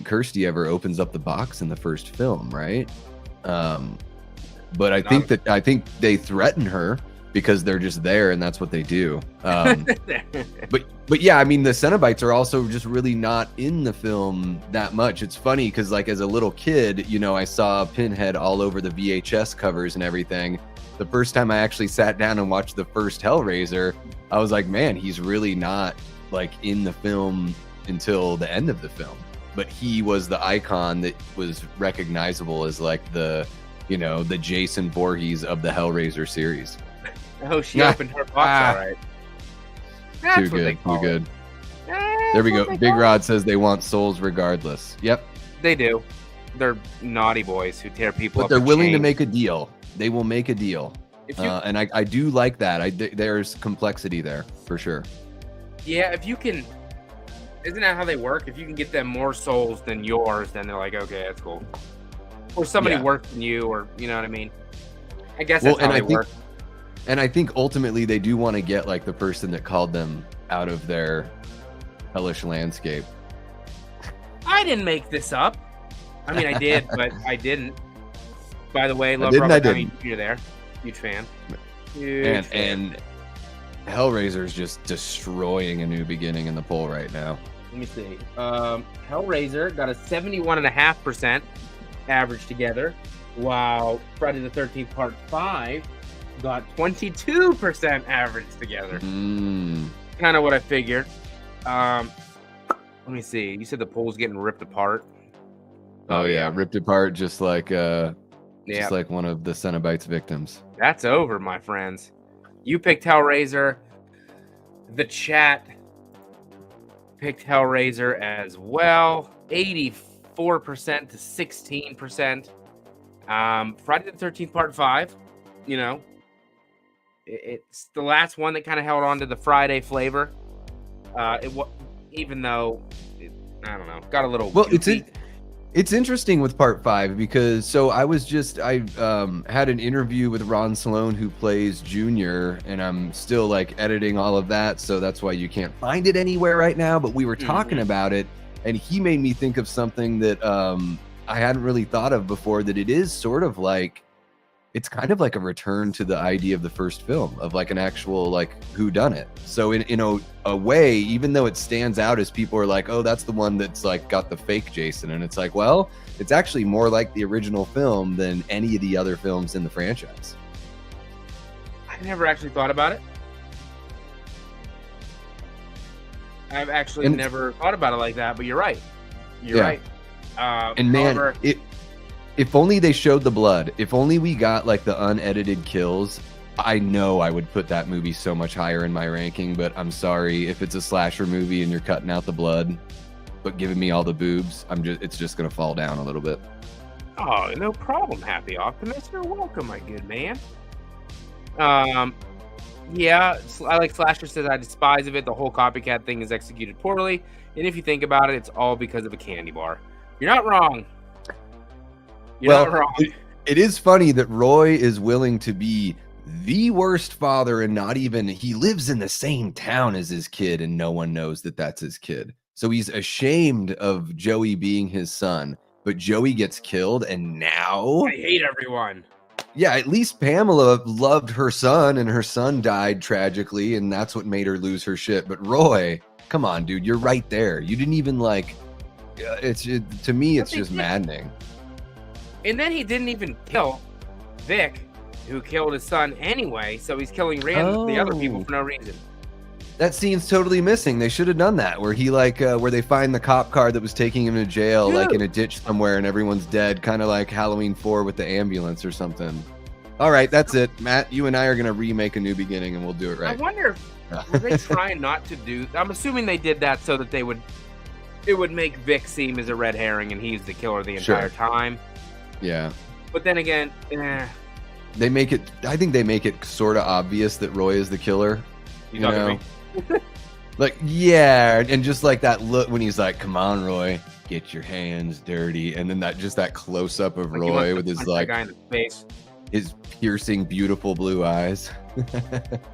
[SPEAKER 2] Kirsty ever opens up the box in the first film, right? But I think they threaten her because they're just there and that's what they do. But yeah, I mean, the Cenobites are also just really not in the film that much. It's funny because like as a little kid, you know, I saw Pinhead all over the VHS covers and everything. The first time I actually sat down and watched the first Hellraiser, I was like, man, he's really not like in the film until the end of the film. But he was the icon that was recognizable as like the, you know, the Jason Voorhees of the Hellraiser series.
[SPEAKER 1] Oh, she opened her box, all right. That's
[SPEAKER 2] too good. There we go. Big Rod says they want souls regardless. Yep.
[SPEAKER 1] They do. They're naughty boys who tear people up.
[SPEAKER 2] But they're willing to make a deal. They will make a deal. And I do like that. There's complexity there for sure.
[SPEAKER 1] Yeah, if you can, isn't that how they work? If you can get them more souls than yours, then they're like, okay, that's cool. Or somebody worse than you, or you know what I mean? I guess that's how they work.
[SPEAKER 2] And I think ultimately they do want to get like the person that called them out of their hellish landscape.
[SPEAKER 1] I didn't make this up. I mean, I did, but I didn't. By the way, love
[SPEAKER 2] I
[SPEAKER 1] Robert
[SPEAKER 2] didn't.
[SPEAKER 1] You're there. Huge fan.
[SPEAKER 2] And Hellraiser is just destroying A New Beginning in the poll right now.
[SPEAKER 1] Let me see. Hellraiser got a 71.5% average together, while Friday the 13th Part 5 got 22% average together. Kind of what I figured. Let me see. You said the poll's getting ripped apart.
[SPEAKER 2] Oh yeah, ripped apart just like like one of the Cenobites victims.
[SPEAKER 1] That's over, my friends. You picked Hellraiser. The chat picked Hellraiser as well. 84% 4% to 16%. Friday the 13th Part 5, you know, it's the last one that kind of held on to the Friday flavor. Even though I don't know, got a little goofy.
[SPEAKER 2] It's interesting with Part 5 because I had an interview with Ron Sloan, who plays Junior, and I'm still like editing all of that, so that's why you can't find it anywhere right now. But we were talking about it, and he made me think of something that I hadn't really thought of before, that it is sort of like, it's kind of like a return to the idea of the first film, of like an actual like whodunit. So in a way, even though it stands out as people are like, oh, that's the one that's like got the fake Jason, and it's like, well, it's actually more like the original film than any of the other films in the franchise.
[SPEAKER 1] I never actually thought about it. I've actually never thought about it like that, but you're right. You're right.
[SPEAKER 2] And man, however, if only they showed the blood, if only we got like the unedited kills, I know I would put that movie so much higher in my ranking. But I'm sorry, if it's a slasher movie and you're cutting out the blood but giving me all the boobs, it's just gonna fall down a little bit.
[SPEAKER 1] Oh, no problem, Happy Optimist. You're welcome, my good man. Yeah, I like Slasher says, I despise of it. The whole copycat thing is executed poorly, and if you think about it, it's all because of a candy bar. You're not wrong. You're not wrong.
[SPEAKER 2] It is funny that Roy is willing to be the worst father, and not even, he lives in the same town as his kid, and no one knows that that's his kid. So he's ashamed of Joey being his son, but Joey gets killed, and now
[SPEAKER 1] I hate everyone.
[SPEAKER 2] Yeah, at least Pamela loved her son, and her son died tragically, and that's what made her lose her shit. But Roy, come on, dude, you're right there. You didn't even like. To me, it's just maddening.
[SPEAKER 1] And then he didn't even kill Vic, who killed his son anyway. So he's killing the other people for no reason.
[SPEAKER 2] That scene's totally missing. They should have done that, where he where they find the cop car that was taking him to jail, like in a ditch somewhere, and everyone's dead, kind of like Halloween 4 with the ambulance or something. All right, that's it, Matt. You and I are gonna remake A New Beginning, and we'll do it right.
[SPEAKER 1] I wonder if were they trying not to do. I'm assuming they did that so that it would make Vic seem as a red herring, and he's the killer the entire time. Yeah. But then again,
[SPEAKER 2] they make it. I think they make it sort of obvious that Roy is the killer.
[SPEAKER 1] You talking to me?
[SPEAKER 2] Like, yeah, and just like that look when he's like, "Come on, Roy, get your hands dirty," and then that close up of Roy with his like
[SPEAKER 1] guy in the face,
[SPEAKER 2] his piercing, beautiful blue eyes.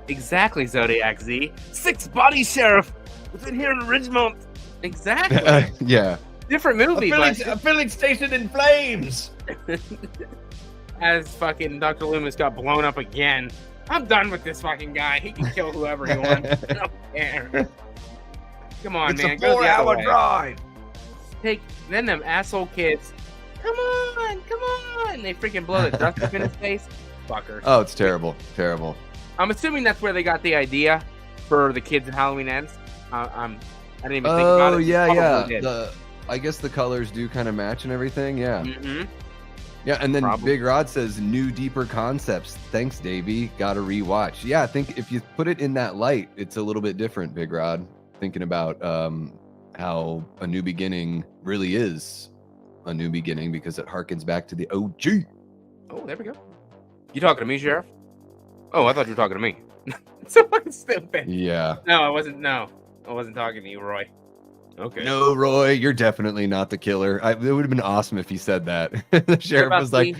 [SPEAKER 1] Exactly, Zodiac Z. 6 body sheriff within here in Ridgemont. Exactly.
[SPEAKER 2] Yeah.
[SPEAKER 1] Different movie.
[SPEAKER 3] A filling station in flames.
[SPEAKER 1] As fucking Dr. Loomis got blown up again. I'm done with this fucking guy. He can kill whoever he wants. I don't care. Come on, man.
[SPEAKER 3] It's a 4-hour drive.
[SPEAKER 1] Then them asshole kids. Come on. They freaking blow the dust up in his face. Fuckers.
[SPEAKER 2] Oh, it's terrible. Terrible.
[SPEAKER 1] I'm assuming that's where they got the idea for the kids in Halloween Ends. I didn't even think about it.
[SPEAKER 2] Oh, yeah. I guess the colors do kind of match and everything. Yeah.
[SPEAKER 1] Mm-hmm.
[SPEAKER 2] Yeah, and then Big Rod says, new, deeper concepts. Thanks, Davey. Got to rewatch. Yeah, I think if you put it in that light, it's a little bit different, Big Rod. Thinking about how A New Beginning really is a new beginning because it harkens back to the OG.
[SPEAKER 1] Oh, there we go. You talking to me, Sheriff? Oh, I thought you were talking to me. So fucking stupid.
[SPEAKER 2] Yeah.
[SPEAKER 1] No, I wasn't talking to you, Roy. Okay.
[SPEAKER 2] No, Roy, you're definitely not the killer. It would have been awesome if he said that. The sheriff was like,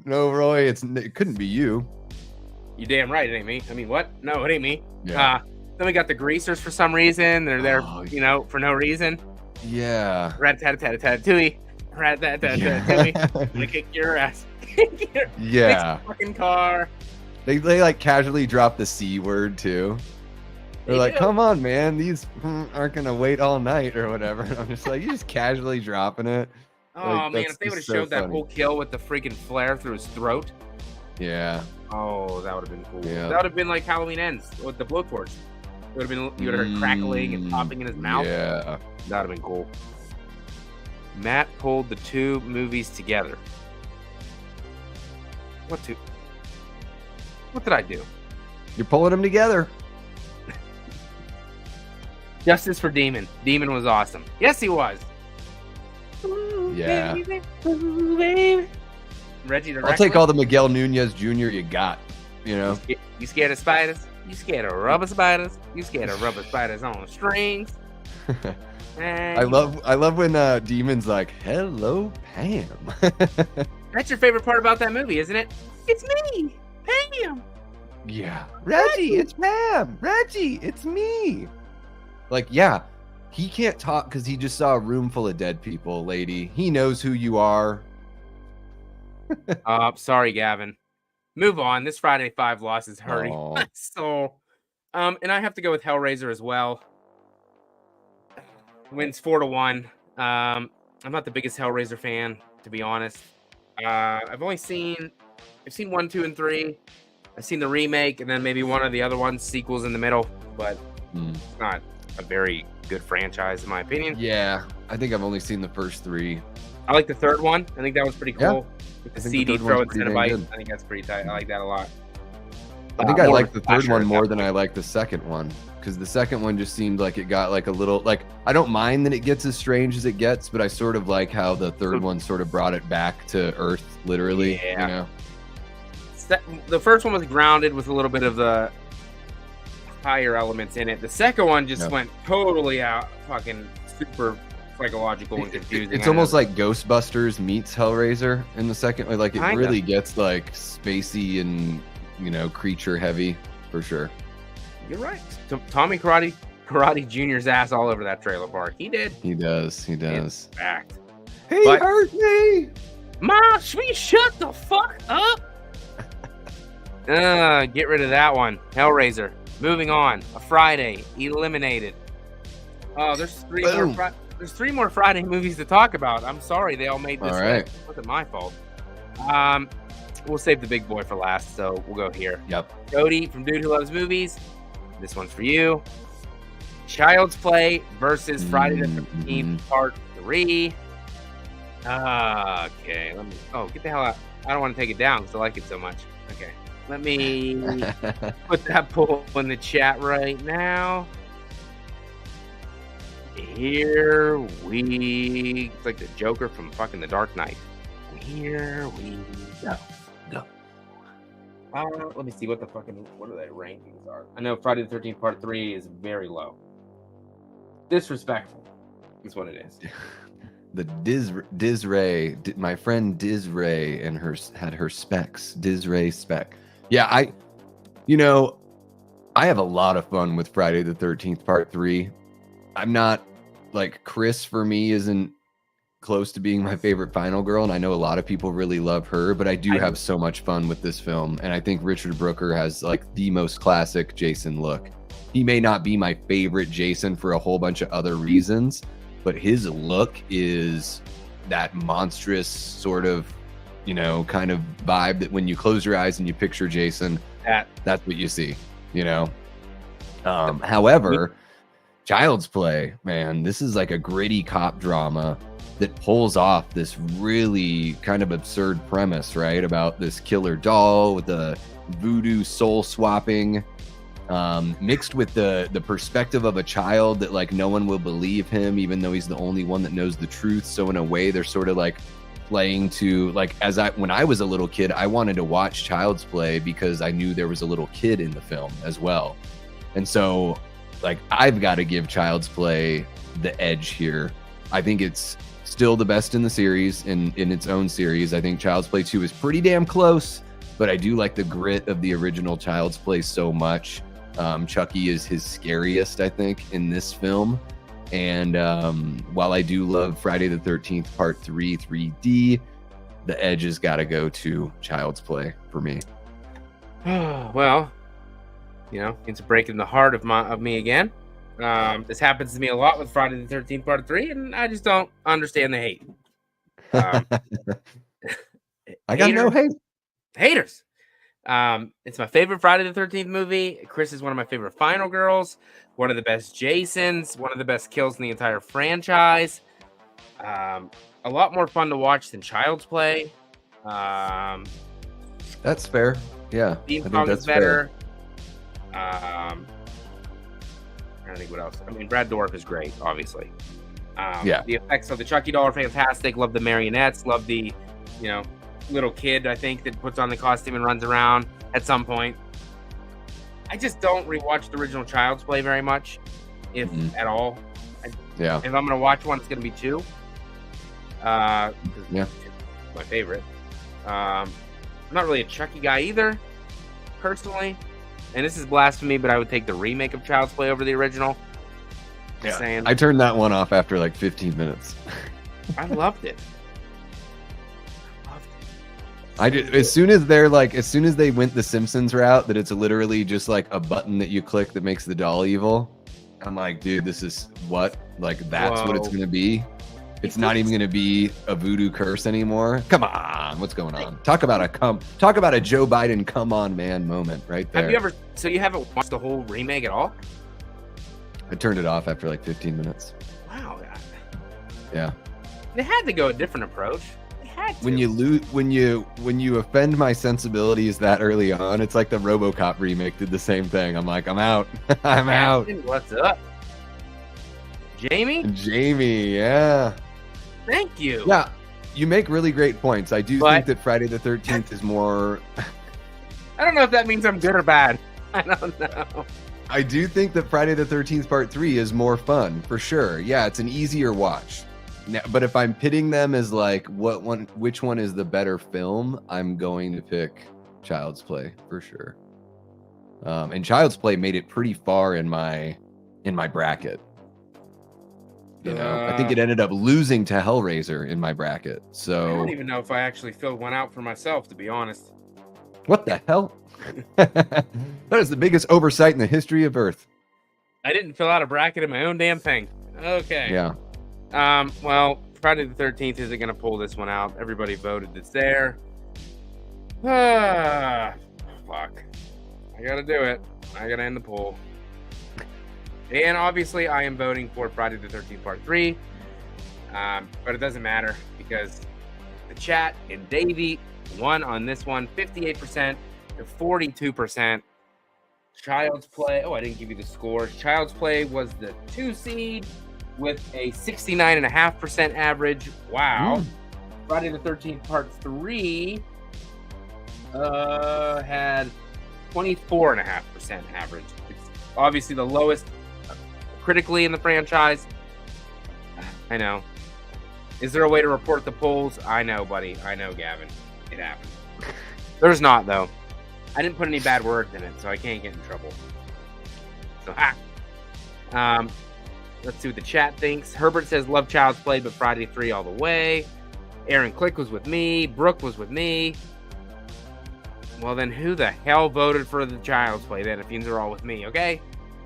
[SPEAKER 2] "No, Roy, it couldn't be you."
[SPEAKER 1] You damn right, it ain't me. I mean, what? No, it ain't me.
[SPEAKER 2] Yeah.
[SPEAKER 1] Then we got the greasers for some reason. They're there, for no reason.
[SPEAKER 2] Yeah.
[SPEAKER 1] Rat-tat-tat-tat-tooey. Rat-tat-tat-tat-tooey. I'm gonna kick your ass.
[SPEAKER 2] Yeah.
[SPEAKER 1] Fix the fucking car.
[SPEAKER 2] They like casually drop the C word too. They're like, "Come on, man, these aren't gonna wait all night or whatever." And I'm just like, you just casually dropping it.
[SPEAKER 1] Oh,
[SPEAKER 2] like,
[SPEAKER 1] man, if they would have showed that whole kill with the freaking flare through his throat.
[SPEAKER 2] Yeah.
[SPEAKER 1] Oh, that would have been cool.
[SPEAKER 2] Yeah.
[SPEAKER 1] That would have been like Halloween Ends with the blowtorch. It would have been, you would have heard crackling and popping in his mouth.
[SPEAKER 2] Yeah.
[SPEAKER 1] That would have been cool. Matt pulled the two movies together. What did I do?
[SPEAKER 2] You're pulling them together.
[SPEAKER 1] Justice for Demon. Demon was awesome. Yes, he was.
[SPEAKER 2] Yeah, Yeah.
[SPEAKER 1] Baby, ooh, baby. Reggie the
[SPEAKER 2] I'll take
[SPEAKER 1] Reckless.
[SPEAKER 2] all the Miguel Nunez Jr. you got. You know.
[SPEAKER 1] You scared of spiders? You scared of rubber spiders? You scared of rubber spiders on strings?
[SPEAKER 2] I love when Demon's like, "Hello, Pam."
[SPEAKER 1] That's your favorite part about that movie, isn't it? It's me, Pam.
[SPEAKER 2] Yeah. Reggie, it's Pam. Reggie, it's me. Like, yeah, he can't talk because he just saw a room full of dead people, lady. He knows who you are.
[SPEAKER 1] Sorry, Gavin. Move on. This Friday 5 loss is hurting
[SPEAKER 2] Aw.
[SPEAKER 1] my soul. And I have to go with Hellraiser as well. Wins 4-1. I'm not the biggest Hellraiser fan, to be honest. I've seen 1, 2, and 3. I've seen the remake and then maybe one of the other ones, sequels in the middle, but it's not a very good franchise in my opinion.
[SPEAKER 2] Yeah, I think I've only seen the first 3.
[SPEAKER 1] I like the third one. I think that was pretty cool. With the
[SPEAKER 2] I think the
[SPEAKER 1] CD
[SPEAKER 2] third
[SPEAKER 1] throw
[SPEAKER 2] one's pretty
[SPEAKER 1] Cenobite.
[SPEAKER 2] dang good.
[SPEAKER 1] I think that's pretty tight. I like that a lot.
[SPEAKER 2] I think I
[SPEAKER 1] More
[SPEAKER 2] like
[SPEAKER 1] of
[SPEAKER 2] the
[SPEAKER 1] a
[SPEAKER 2] third
[SPEAKER 1] slasher
[SPEAKER 2] one
[SPEAKER 1] at
[SPEAKER 2] more
[SPEAKER 1] that
[SPEAKER 2] than I like the second one because the second one just seemed like it got like a little like I don't mind that it gets as strange as it gets, but I sort of like how the third one sort of brought it back to Earth, literally.
[SPEAKER 1] Yeah.
[SPEAKER 2] You know?
[SPEAKER 1] The first one was grounded with a little bit of the higher elements in it. The second one just went totally out, fucking super psychological and confusing.
[SPEAKER 2] It's almost like Ghostbusters meets Hellraiser in the second. Like it really gets like spacey and creature heavy for sure.
[SPEAKER 1] You're right. Tommy Karate Jr.'s ass all over that trailer park. He did.
[SPEAKER 2] He does.
[SPEAKER 1] It's fact.
[SPEAKER 2] He hurt me.
[SPEAKER 1] Mom, shut the fuck up. Get rid of that one. Hellraiser. Moving on. A Friday. Eliminated. Oh, there's three more Friday movies to talk about. I'm sorry they all made this.
[SPEAKER 2] All right.
[SPEAKER 1] It wasn't my fault. We'll save the big boy for last, so we'll go here.
[SPEAKER 2] Yep.
[SPEAKER 1] Cody from Dude Who Loves Movies. This one's for you. Child's Play versus Friday the 13th Part 3. Okay. Get the hell out. I don't want to take it down because I like it so much. Okay. Let me put that poll in the chat right now. Here we... It's like the Joker from fucking The Dark Knight. Here we go. Let me see what are the rankings are. I know Friday the 13th Part 3 is very low. Disrespectful is what it is.
[SPEAKER 2] The Dizray, my friend Dizray and had her specs. Dizray spec. Yeah, I have a lot of fun with Friday the 13th Part 3. I'm not like Chris for me isn't close to being my favorite final girl, and I know a lot of people really love her, but I do have so much fun with this film, and I think Richard Brooker has like the most classic Jason look. He may not be my favorite Jason for a whole bunch of other reasons, but his look is that monstrous sort of, kind of vibe that when you close your eyes and you picture Jason, that's what you see, However, Child's Play, man, this is like a gritty cop drama that pulls off this really kind of absurd premise, right? About this killer doll with the voodoo soul swapping, mixed with the perspective of a child that like no one will believe him, even though he's the only one that knows the truth. So in a way, they're sort of like playing to like, when I was a little kid, I wanted to watch Child's Play because I knew there was a little kid in the film as well. And so like, I've got to give Child's Play the edge here. I think it's still the best in the series, in its own series. I think Child's Play 2 is pretty damn close, but I do like the grit of the original Child's Play so much. Chucky is his scariest, I think, in this film. And while I do love Friday the 13th Part 3 3D, the edge has got to go to Child's Play for me.
[SPEAKER 1] Well, it's breaking the heart of me again. This happens to me a lot with Friday the 13th Part 3, and I just don't understand the hate.
[SPEAKER 2] I got no hate.
[SPEAKER 1] Haters. It's my favorite Friday the 13th movie. Chris is one of my favorite final girls, one of the best Jasons, one of the best kills in the entire franchise. A lot more fun to watch than Child's Play.
[SPEAKER 2] That's fair. Yeah,
[SPEAKER 1] Theme
[SPEAKER 2] I think
[SPEAKER 1] song
[SPEAKER 2] that's
[SPEAKER 1] is better.
[SPEAKER 2] fair.
[SPEAKER 1] I don't think what else. I mean, Brad Dourif is great, obviously. The effects of the Chucky doll are fantastic. Love the marionettes. Love the, little kid, I think, that puts on the costume and runs around at some point. I just don't rewatch the original Child's Play very much, if at all. If I'm going to watch one, it's going to be 2. My favorite. I'm not really a Chucky guy either, personally. And this is blasphemy, but I would take the remake of Child's Play over the original.
[SPEAKER 2] Yeah.
[SPEAKER 1] Saying,
[SPEAKER 2] I turned that one off after like 15 minutes.
[SPEAKER 1] I loved it.
[SPEAKER 2] As soon as they went the Simpsons route, that it's literally just like a button that you click that makes the doll evil. I'm like, dude, this is what? Like, that's what it's going to be? It's not even going to be a voodoo curse anymore. Come on, what's going on? Talk about a Joe Biden come on man moment right there.
[SPEAKER 1] So you haven't watched the whole remake at all?
[SPEAKER 2] I turned it off after like 15 minutes.
[SPEAKER 1] Wow.
[SPEAKER 2] Yeah.
[SPEAKER 1] They had to go a different approach. They had to.
[SPEAKER 2] When you offend my sensibilities that early on, it's like the RoboCop remake did the same thing. I'm like, I'm out. I'm out.
[SPEAKER 1] What's up? Jamie,
[SPEAKER 2] yeah.
[SPEAKER 1] Thank you.
[SPEAKER 2] Yeah, you make really great points. I do think that Friday the 13th is more...
[SPEAKER 1] I don't know if that means I'm good or bad. I don't know.
[SPEAKER 2] I do think that Friday the 13th Part 3 is more fun, for sure. Yeah, it's an easier watch. Now, but if I'm pitting them as like which one is the better film, I'm going to pick Child's Play, for sure. And Child's Play made it pretty far in my bracket. I think it ended up losing to Hellraiser in my bracket. So
[SPEAKER 1] I don't even know if I actually filled one out for myself, to be honest.
[SPEAKER 2] What the hell? That is the biggest oversight in the history of Earth.
[SPEAKER 1] I didn't fill out a bracket of my own damn thing. Okay.
[SPEAKER 2] Yeah.
[SPEAKER 1] Well, Friday the 13th isn't going to pull this one out. Everybody voted it's there. Fuck. I got to do it. I got to end the poll. And obviously, I am voting for Friday the 13th Part 3. But it doesn't matter because the chat and Davey won on this one 58% to 42%. Child's Play. Oh, I didn't give you the scores. Child's Play was the 2 seed with a 69.5% average. Wow. Friday the 13th Part 3 had 24.5% average. It's obviously the lowest critically in the franchise. I know. Is there a way to report the polls? I know, buddy. I know, Gavin. It happened. There's not, though. I didn't put any bad words in it, so I can't get in trouble. So, let's see what the chat thinks. Herbert says, love Child's Play, but Friday 3 all the way. Aaron Click was with me. Brooke was with me. Well, then who the hell voted for the Child's Play then, if these are all with me, okay?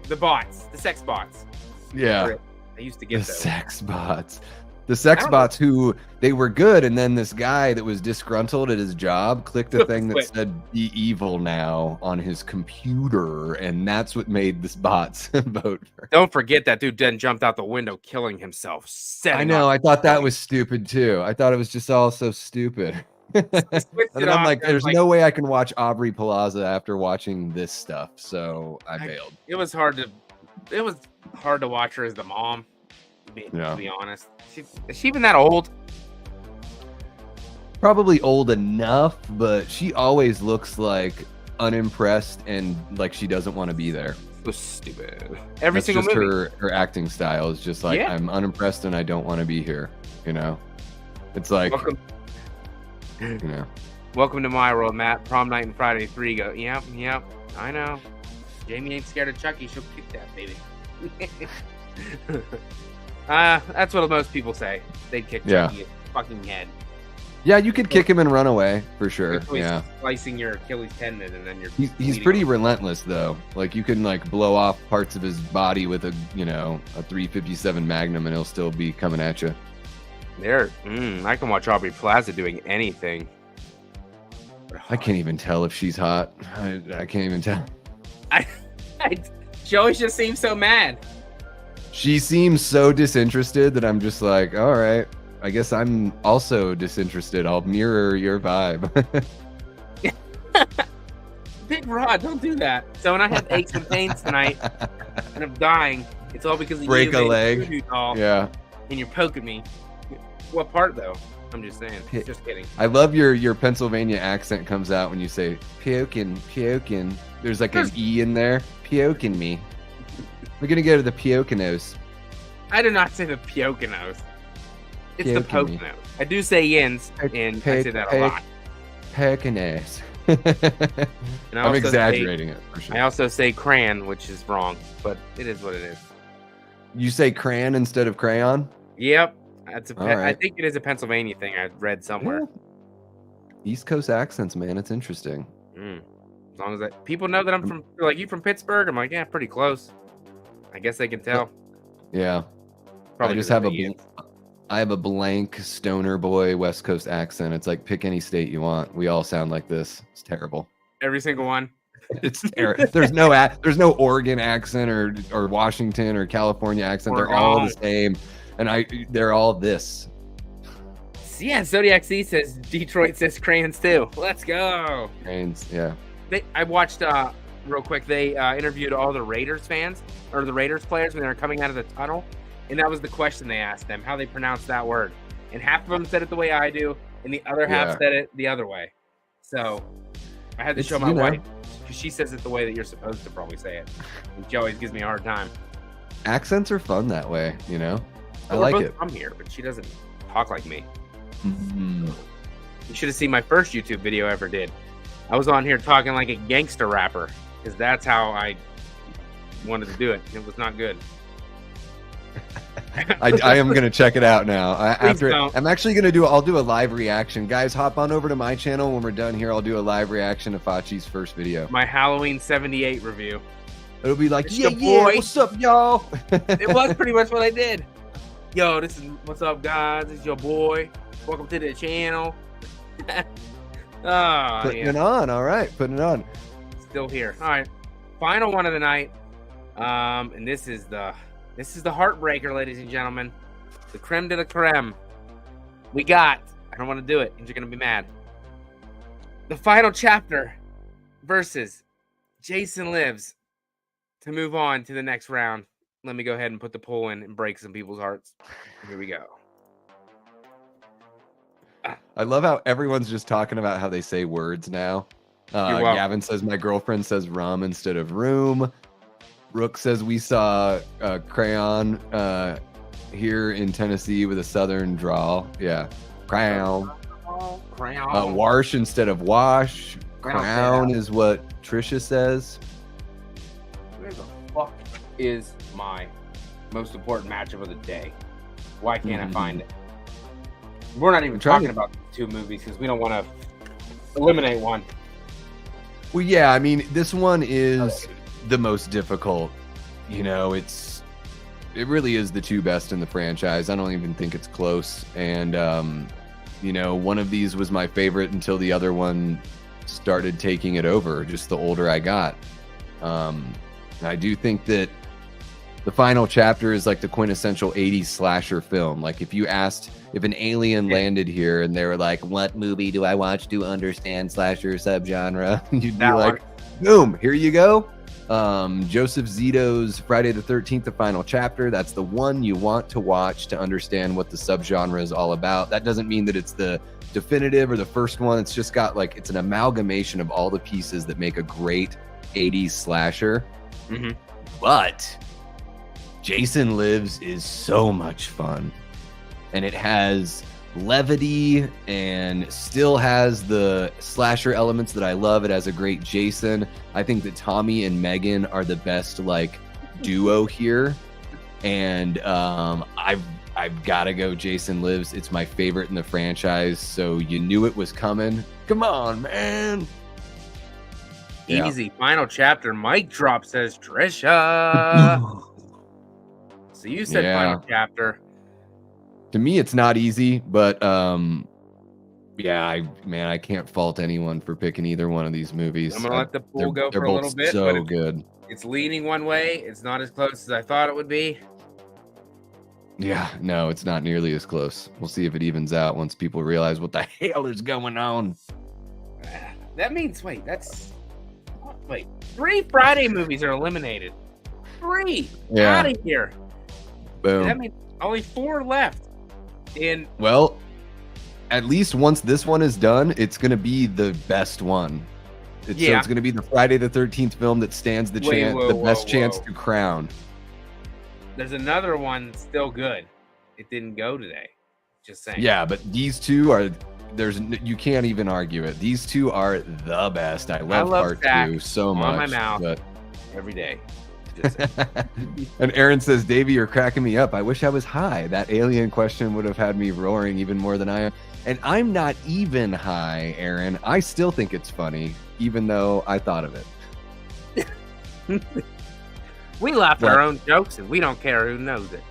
[SPEAKER 1] The bots. The sex bots.
[SPEAKER 2] Yeah.
[SPEAKER 1] I used to get
[SPEAKER 2] the
[SPEAKER 1] those.
[SPEAKER 2] sex bots. The sex bots who, they were good, and then this guy that was disgruntled at his job clicked a thing that said, be evil now on his computer, and that's what made this bots vote for.
[SPEAKER 1] Don't forget that dude then jumped out the window killing himself.
[SPEAKER 2] I know, I thought that was stupid too. I thought it was just all so stupid. And I'm like, there's no way I can watch Aubrey Plaza after watching this stuff, so I bailed.
[SPEAKER 1] It was hard to watch her as the mom, to be honest. Is she even that old?
[SPEAKER 2] Probably old enough, but she always looks like unimpressed and like she doesn't want to be there.
[SPEAKER 1] So stupid.
[SPEAKER 2] That's single just movie. Her acting style is just like, I'm unimpressed and I don't want to be here. It's like,
[SPEAKER 1] welcome to my world, Matt. Prom night and Friday 3 go. Yep. I know. Jamie ain't scared of Chucky. She'll kick that baby. That's what most people say. They'd kick Chucky in the fucking head.
[SPEAKER 2] Yeah, you could kick him and run away for sure. Yeah,
[SPEAKER 1] slicing your Achilles tendon and then
[SPEAKER 2] he's pretty relentless though. Like you can like blow off parts of his body with a 357 Magnum and he'll still be coming at you.
[SPEAKER 1] I can watch Aubrey Plaza doing anything.
[SPEAKER 2] I can't even tell if she's hot. I can't even tell.
[SPEAKER 1] She always just seems so mad.
[SPEAKER 2] She seems so disinterested that I'm just like, all right, I guess I'm also disinterested. I'll mirror your vibe.
[SPEAKER 1] Big Rod, don't do that. So when I have aches and pains tonight and I'm dying, it's all because of
[SPEAKER 2] break a leg.
[SPEAKER 1] Doll.
[SPEAKER 2] Yeah.
[SPEAKER 1] and you're poking me. What part though? I'm just saying. Just kidding.
[SPEAKER 2] I love your Pennsylvania accent comes out when you say puking. There's like an E in there. Puking me. We're gonna go to the Poconos.
[SPEAKER 1] I do not say the Poconos. It's the
[SPEAKER 2] Puking me.
[SPEAKER 1] Poconos. I do say yins, and I say that a lot.
[SPEAKER 2] Poconos.
[SPEAKER 1] And I
[SPEAKER 2] I'm
[SPEAKER 1] also
[SPEAKER 2] exaggerating it for sure.
[SPEAKER 1] I also say crayon, which is wrong, but it is what it is.
[SPEAKER 2] You say crayon instead of crayon?
[SPEAKER 1] Yep. That's
[SPEAKER 2] All right.
[SPEAKER 1] I think it is a Pennsylvania thing I read somewhere.
[SPEAKER 2] Yeah. East Coast accents, man. It's interesting.
[SPEAKER 1] As long as people know that I'm from, like, you from Pittsburgh, I'm like, yeah, pretty close. I guess they can tell.
[SPEAKER 2] Yeah.
[SPEAKER 1] Probably
[SPEAKER 2] I just
[SPEAKER 1] because
[SPEAKER 2] have
[SPEAKER 1] of the yins.
[SPEAKER 2] I have a blank stoner boy West Coast accent. It's like pick any state you want. We all sound like this. It's terrible.
[SPEAKER 1] Every single one.
[SPEAKER 2] It's terrible. There's no Oregon accent or Washington or California accent. They're all the same, and they're all this.
[SPEAKER 1] Yeah, Zodiac C says Detroit says crayons too. Let's go.
[SPEAKER 2] Crayons, yeah.
[SPEAKER 1] I watched real quick. They interviewed all the Raiders fans or the Raiders players when they were coming out of the tunnel, and that was the question they asked them, how they pronounce that word. And half of them said it the way I do, and the other half said it the other way. So I had to show my wife, because she says it the way that you're supposed to probably say it. And she always gives me a hard time.
[SPEAKER 2] Accents are fun that way, you know. I
[SPEAKER 1] We're
[SPEAKER 2] like
[SPEAKER 1] both
[SPEAKER 2] it.
[SPEAKER 1] from here, but she doesn't talk like me.
[SPEAKER 2] Mhm.
[SPEAKER 1] You should have seen my first YouTube video I ever did. I was on here talking like a gangster rapper, because that's how I wanted to do it. It was not good.
[SPEAKER 2] I am gonna check it out now.
[SPEAKER 1] Don't.
[SPEAKER 2] I'm actually gonna I'll do a live reaction. Guys, hop on over to my channel when we're done here. I'll do a live reaction to FACCI'S first video.
[SPEAKER 1] My Halloween 78 review.
[SPEAKER 2] It'll be like,
[SPEAKER 1] It's
[SPEAKER 2] yeah,
[SPEAKER 1] your boy.
[SPEAKER 2] what's up, y'all?
[SPEAKER 1] It was pretty much what I did. Yo, this is what's up, guys. It's your boy. Welcome to the channel.
[SPEAKER 2] Putting it on. All right, putting it on.
[SPEAKER 1] Still here. All right, final one of the night. And this is the heartbreaker, ladies and gentlemen. The creme de la creme. We got. I don't want to do it, because you're gonna be mad. The final chapter versus Jason Lives to move on to the next round. Let me go ahead and put the poll in and break some people's hearts. Here we go.
[SPEAKER 2] I love how everyone's just talking about how they say words now. Gavin says my girlfriend says rum instead of room. Rook says we saw crayon here in Tennessee with a southern drawl. Yeah, crayon.
[SPEAKER 1] Crown.
[SPEAKER 2] Wash instead of wash. Crown is what Trisha says.
[SPEAKER 1] Where the fuck is my most important matchup of the day? Why can't I find it? We're not even talking about these two movies because we don't want to eliminate one.
[SPEAKER 2] Well, yeah, I mean, this one is the most difficult. You know, it really is the two best in the franchise. I don't even think it's close. And, you know, one of these was my favorite until the other one started taking it over, just the older I got. I do think that the final chapter is like the quintessential 80s slasher film. Like if an alien landed here and they were like, what movie do I watch to understand slasher subgenre? You'd be like, boom, here you go. Joseph Zito's Friday the 13th, the final chapter. That's the one you want to watch to understand what the subgenre is all about. That doesn't mean that it's the definitive or the first one. It's just got like, it's an amalgamation of all the pieces that make a great 80s slasher.
[SPEAKER 1] Mm-hmm.
[SPEAKER 2] But Jason Lives is so much fun, and it has levity and still has the slasher elements that I love. It has a great Jason. I think that Tommy and Megan are the best like duo here, and I've got to go Jason Lives. It's my favorite in the franchise, so you knew it was coming. Come on, man.
[SPEAKER 1] Easy. Final chapter. Mic drop, says Trisha. So you said final chapter.
[SPEAKER 2] To me, it's not easy, but yeah, I can't fault anyone for picking either one of these movies.
[SPEAKER 1] I'm gonna let the pool go for a little bit.
[SPEAKER 2] So
[SPEAKER 1] but
[SPEAKER 2] good.
[SPEAKER 1] It's leaning one way. It's not as close as I thought it would be.
[SPEAKER 2] Yeah, no, it's not nearly as close. We'll see if it evens out once people realize what the hell is going on.
[SPEAKER 1] That means three Friday movies are eliminated. 3.
[SPEAKER 2] Yeah.
[SPEAKER 1] Out of here.
[SPEAKER 2] Boom.
[SPEAKER 1] That means only 4 left. And
[SPEAKER 2] Well, at least once this one is done, it's going to be the best one. So it's going to be the Friday the 13th film that stands the best chance to crown.
[SPEAKER 1] there's another one still good. It didn't go today. Just saying.
[SPEAKER 2] Yeah, but these two are you can't even argue it. These two are the best. I love part 2 so much.
[SPEAKER 1] On my mouth
[SPEAKER 2] but...
[SPEAKER 1] every day.
[SPEAKER 2] And Aaron says, Davey, you're cracking me up. I wish I was high. That alien question would have had me roaring even more than I am. And I'm not even high, Aaron. I still think it's funny, even though I thought of it.
[SPEAKER 1] We laugh at our own jokes and we don't care who knows it.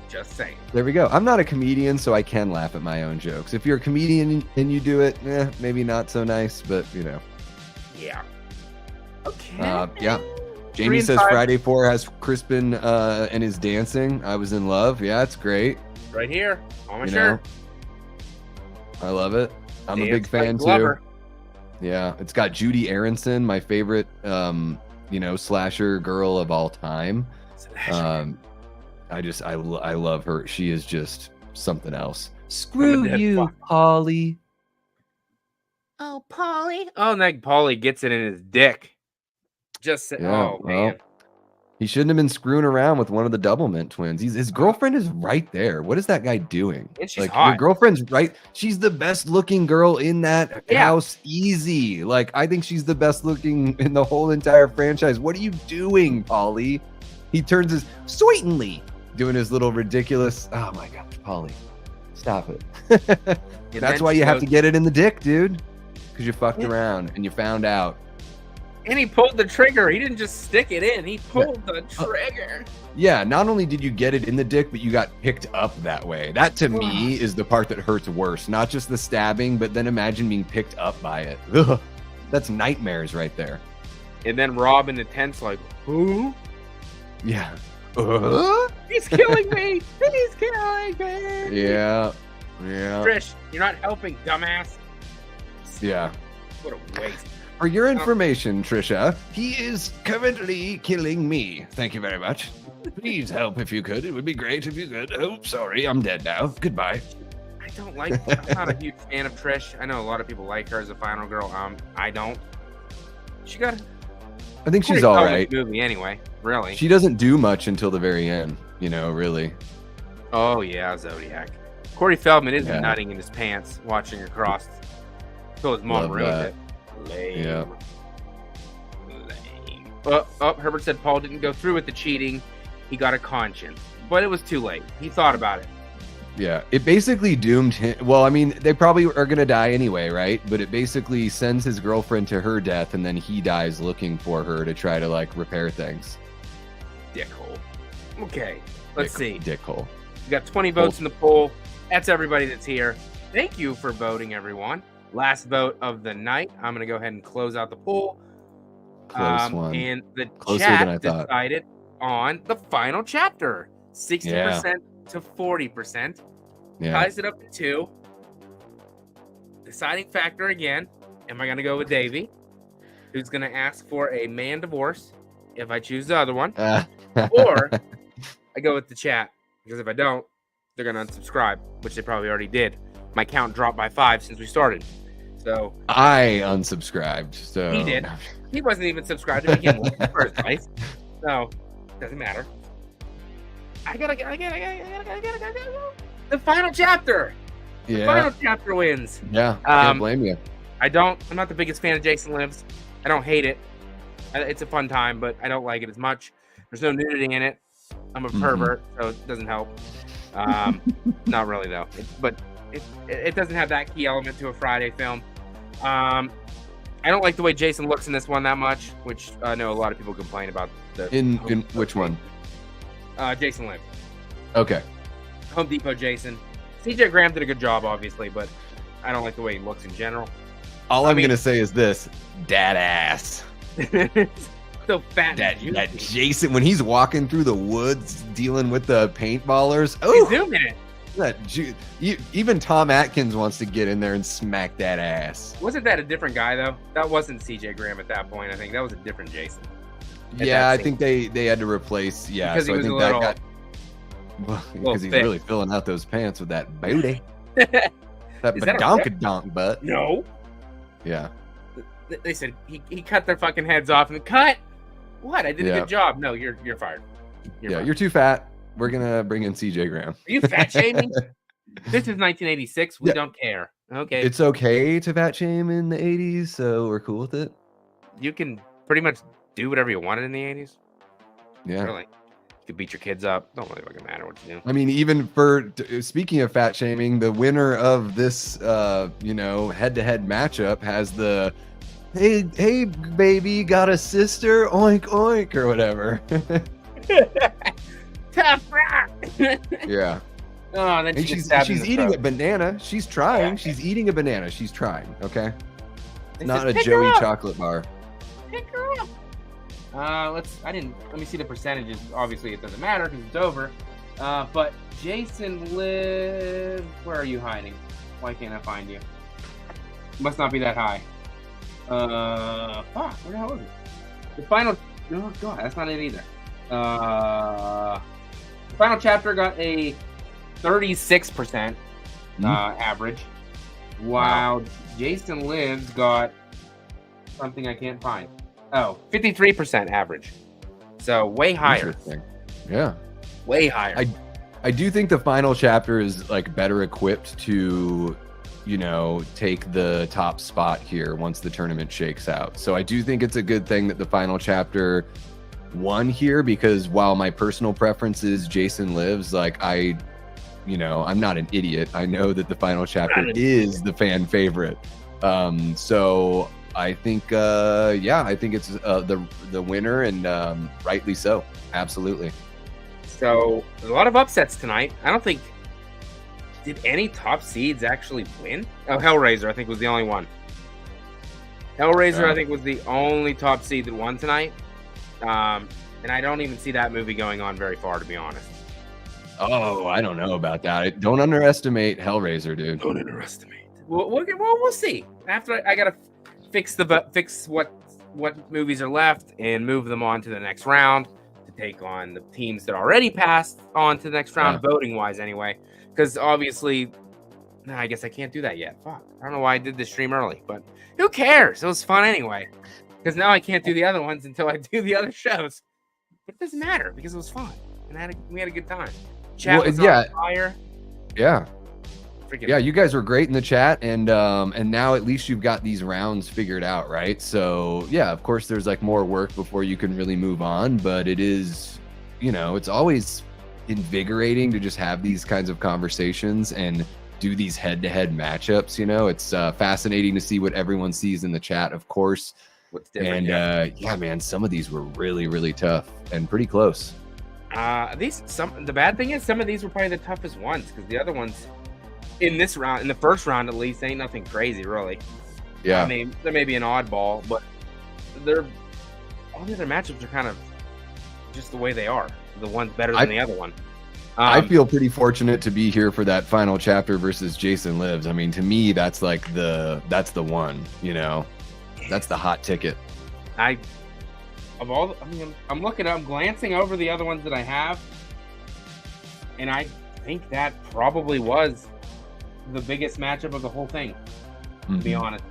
[SPEAKER 1] Just saying.
[SPEAKER 2] There we go. I'm not a comedian, so I can laugh at my own jokes. If you're a comedian and you do it, maybe not so nice, but you know.
[SPEAKER 1] Yeah. Okay.
[SPEAKER 2] Yeah. Jamie says Friday 4 has Crispin and his dancing. I was in love. Yeah, it's great.
[SPEAKER 1] Right here on my shirt.
[SPEAKER 2] I love it. I'm a big fan too. Yeah, it's got Judy Aronson, my favorite, slasher girl of all time. I love her. She is just something else. Screw you, Polly.
[SPEAKER 1] Oh, Polly. Oh, and that Polly gets it in his dick. Man.
[SPEAKER 2] He shouldn't have been screwing around with one of the Doublemint twins. His girlfriend is right there. What is that guy doing?
[SPEAKER 1] And she's hot.
[SPEAKER 2] Your girlfriend's right. She's the best looking girl in that house. Easy. Like, I think she's the best looking in the whole entire franchise. What are you doing, Polly? He turns his sweetenly doing his little ridiculous. Oh my gosh, Polly, stop it. That's why you have to get it in the dick, dude. Because you fucked around and you found out.
[SPEAKER 1] And he pulled the trigger. He didn't just stick it in. He pulled the trigger.
[SPEAKER 2] Yeah, not only did you get it in the dick, but you got picked up that way. That, to me, is the part that hurts worse. Not just the stabbing, but then imagine being picked up by it. Ugh, that's nightmares right there.
[SPEAKER 1] And then Rob in the tent's like, who?
[SPEAKER 2] Yeah.
[SPEAKER 1] He's killing me. He's killing me.
[SPEAKER 2] Yeah.
[SPEAKER 1] Trish, you're not helping, dumbass.
[SPEAKER 2] Yeah.
[SPEAKER 1] What a waste.
[SPEAKER 2] For your information, Trisha, he is currently killing me. Thank you very much. Please help if you could. It would be great if you could. Oh, sorry, I'm dead now. Goodbye.
[SPEAKER 1] I'm not a huge fan of Trish. I know a lot of people like her as a final girl. I don't.
[SPEAKER 2] I think she's all right.
[SPEAKER 1] Movie anyway, really.
[SPEAKER 2] She doesn't do much until the very end, really.
[SPEAKER 1] Oh yeah, Zodiac. Corey Feldman is nutting in his pants watching her cross. So his mom ruined it. Lame.
[SPEAKER 2] Yeah.
[SPEAKER 1] Lame. Herbert said Paul didn't go through with the cheating. He got a conscience, but it was too late. He thought about it.
[SPEAKER 2] Yeah, it basically doomed him. Well, I mean, they probably are going to die anyway, right? But it basically sends his girlfriend to her death, and then he dies looking for her to try to, repair things.
[SPEAKER 1] Dickhole. Okay, let's see.
[SPEAKER 2] Dickhole.
[SPEAKER 1] We got 20 votes in the poll. That's everybody that's here. Thank you for voting, everyone. Last vote of the night. I'm going to go ahead and close out the poll.
[SPEAKER 2] Close one.
[SPEAKER 1] And the
[SPEAKER 2] Closer
[SPEAKER 1] chat
[SPEAKER 2] than I thought.
[SPEAKER 1] decided on the final chapter. 60% to 40%.
[SPEAKER 2] Yeah.
[SPEAKER 1] Ties it up to 2. Deciding factor again. Am I going to go with Davey, who's going to ask for a man divorce if I choose the other one? Or I go with the chat, because if I don't, they're going to unsubscribe, which they probably already did. My count dropped by 5 since we started. So
[SPEAKER 2] I unsubscribed. So
[SPEAKER 1] he did. He wasn't even subscribed to begin with in the first place. So doesn't matter. I gotta go. The final chapter. The final chapter wins.
[SPEAKER 2] Yeah. Can't blame you.
[SPEAKER 1] I'm not the biggest fan of Jason Lives. I don't hate it. It's a fun time, but I don't like it as much. There's no nudity in it. I'm a pervert, so it doesn't help. Not really though. It doesn't have that key element to a Friday film. I don't like the way Jason looks in this one that much, which I know a lot of people complain about.
[SPEAKER 2] In which one?
[SPEAKER 1] Jason Lives.
[SPEAKER 2] Okay.
[SPEAKER 1] Home Depot Jason. CJ Graham did a good job, obviously, but I don't like the way he looks in general.
[SPEAKER 2] All I'm going to say is this. Dad ass.
[SPEAKER 1] So fat.
[SPEAKER 2] That Jason, when he's walking through the woods dealing with the paintballers.
[SPEAKER 1] Oh, he's zooming it.
[SPEAKER 2] Even Tom Atkins wants to get in there and smack that ass.
[SPEAKER 1] Wasn't that a different guy, though? That wasn't CJ Graham at that point. I think that was a different Jason.
[SPEAKER 2] Yeah, I think they had to replace. Yeah,
[SPEAKER 1] because
[SPEAKER 2] so
[SPEAKER 1] he was
[SPEAKER 2] I think
[SPEAKER 1] a little,
[SPEAKER 2] that Well, because he's
[SPEAKER 1] thick.
[SPEAKER 2] really filling out those pants with that booty.
[SPEAKER 1] Is
[SPEAKER 2] That
[SPEAKER 1] that a
[SPEAKER 2] badonkadonk butt.
[SPEAKER 1] No.
[SPEAKER 2] Yeah.
[SPEAKER 1] They said he cut their fucking heads off and cut. What? I did a
[SPEAKER 2] Yeah.
[SPEAKER 1] good job. No, you're fired. Fired.
[SPEAKER 2] You're too fat. We're gonna bring in CJ Graham.
[SPEAKER 1] Are you fat shaming? This is 1986. We
[SPEAKER 2] Yeah.
[SPEAKER 1] don't care. Okay.
[SPEAKER 2] It's okay to fat shame in the 80s, so we're cool with it.
[SPEAKER 1] You can pretty much do whatever you wanted in the 80s.
[SPEAKER 2] Yeah.
[SPEAKER 1] Really. You could beat your kids up. Don't really fucking matter what you do.
[SPEAKER 2] I mean, even for speaking of fat shaming, the winner of this, head-to-head matchup has the, hey, baby, got a sister, oink oink, or whatever.
[SPEAKER 1] Tough rock.
[SPEAKER 2] Yeah.
[SPEAKER 1] Oh, then
[SPEAKER 2] And she's eating a banana. She's trying. She's eating a banana. She's trying. Okay. It's not a Joey chocolate bar.
[SPEAKER 1] Pick her up. Let me see the percentages. Obviously, it doesn't matter because it's over. But Jason Liv, where are you hiding? Why can't I find you? Must not be that high. Fuck, where the hell is it? The final, oh god, that's not it either. The final chapter got a 36% average, while Jason Liv's got something I can't find. Oh, 53% average. So way higher.
[SPEAKER 2] Interesting. Yeah.
[SPEAKER 1] Way higher.
[SPEAKER 2] I do think the final chapter is like better equipped to, take the top spot here once the tournament shakes out. So I do think it's a good thing that the final chapter won here, because while my personal preference is Jason Lives, like I'm not an idiot. I know that the final chapter is the fan favorite. So I think, I think it's the winner, and rightly so. Absolutely.
[SPEAKER 1] So there's a lot of upsets tonight. I don't think, did any top seeds actually win? Oh, Hellraiser, I think, was the only one. Hellraiser, I think, was the only top seed that won tonight. And I don't even see that movie going on very far, to be honest.
[SPEAKER 2] Oh, I don't know about that. Don't underestimate Hellraiser, dude.
[SPEAKER 1] Don't underestimate. We'll see. After I gotta fix what movies are left and move them on to the next round to take on the teams that already passed on to the next round, voting wise, anyway. Because obviously, I guess I can't do that yet. Fuck. I don't know why I did this stream early, but who cares? It was fun anyway. Because now I can't do the other ones until I do the other shows. But it doesn't matter because it was fun and we had a good time. Chat was on fire.
[SPEAKER 2] Yeah.
[SPEAKER 1] Freaking
[SPEAKER 2] you guys were great in the chat, and now at least you've got these rounds figured out, right? So yeah, of course there's like more work before you can really move on, but it is, it's always invigorating to just have these kinds of conversations and do these head-to-head matchups. It's fascinating to see what everyone sees in the chat, of course.
[SPEAKER 1] What's different?
[SPEAKER 2] And man, some of these were really, really tough and pretty close.
[SPEAKER 1] The bad thing is some of these were probably the toughest ones, because the other ones in this round, in the first round at least, ain't nothing crazy really.
[SPEAKER 2] Yeah.
[SPEAKER 1] I mean, there may be an oddball, but all the other matchups are kind of just the way they are. The one's better than the other one.
[SPEAKER 2] I feel pretty fortunate to be here for that final chapter versus Jason Lives. I mean, to me, that's like that's the one, that's the hot ticket.
[SPEAKER 1] I'm glancing over the other ones that I have, and I think that probably was the biggest matchup of the whole thing, to be honest.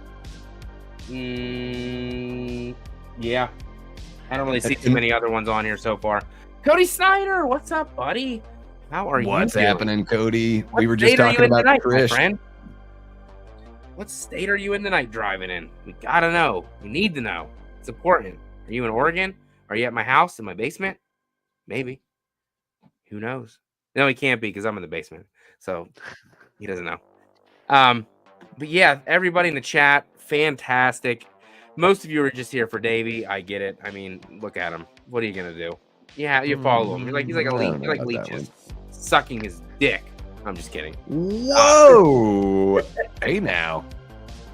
[SPEAKER 1] Yeah. I don't really see too many other ones on here so far. Cody Snyder, what's up, buddy? How are you?
[SPEAKER 2] What's happening, Cody?
[SPEAKER 1] What
[SPEAKER 2] we were just talking about
[SPEAKER 1] tonight,
[SPEAKER 2] Trish.
[SPEAKER 1] friend? What state are you in tonight driving in? We gotta know. We need to know. It's important. Are you in Oregon? Are you at my house in my basement? Maybe. Who knows? No, he can't be because I'm in the basement. So he doesn't know. But yeah, everybody in the chat, fantastic. Most of you are just here for Davey. I get it. I mean, look at him. What are you gonna do? Yeah, you follow him. He's like a leech. You're like leeches sucking his dick. I'm just kidding.
[SPEAKER 2] Whoa! Hey now.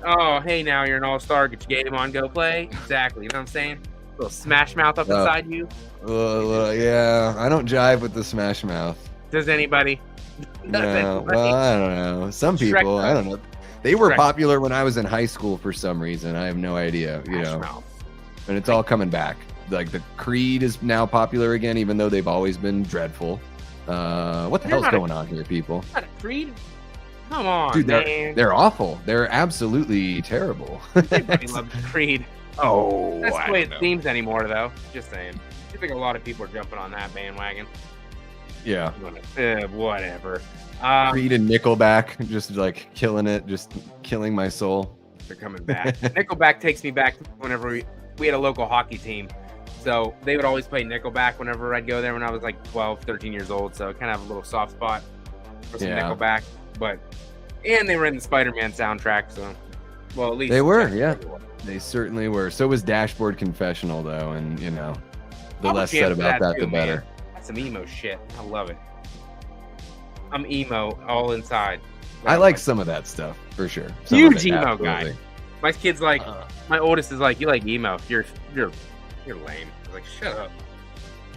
[SPEAKER 1] Oh, hey now, you're an all-star. Get your game on, go play. Exactly. You know what I'm saying? Little smash mouth up inside you.
[SPEAKER 2] Yeah, I don't jive with the smash mouth.
[SPEAKER 1] Does anybody?
[SPEAKER 2] No, well, I don't know. Some people, I don't know. They were popular when I was in high school for some reason. I have no idea,
[SPEAKER 1] Mouth.
[SPEAKER 2] And it's all coming back. Like the Creed is now popular again, even though they've always been dreadful. What the hell's going on here, people?
[SPEAKER 1] Not a Creed. Come on,
[SPEAKER 2] Dude,
[SPEAKER 1] man.
[SPEAKER 2] they're awful. They're absolutely terrible.
[SPEAKER 1] Everybody loves Creed.
[SPEAKER 2] Oh,
[SPEAKER 1] That's the way it seems anymore, though. Just saying. I think a lot of people are jumping on that bandwagon.
[SPEAKER 2] Yeah.
[SPEAKER 1] Whatever.
[SPEAKER 2] Creed and Nickelback, just like killing it, just killing my soul.
[SPEAKER 1] They're coming back. Nickelback takes me back to whenever we had a local hockey team. So they would always play Nickelback whenever I'd go there when I was like 12, 13 years old. So I kind of have a little soft spot for some Nickelback. And they were in the Spider-Man soundtrack. So, well, at least
[SPEAKER 2] they were, yeah. They certainly were. So was Dashboard Confessional, though. And, you know, the less said about that, the better.
[SPEAKER 1] Man. That's some emo shit. I love it. I'm emo all inside.
[SPEAKER 2] I like some of that stuff for sure.
[SPEAKER 1] Huge emo guy. My kid's like, my oldest is like, you like emo? You're lame. I was like, shut up.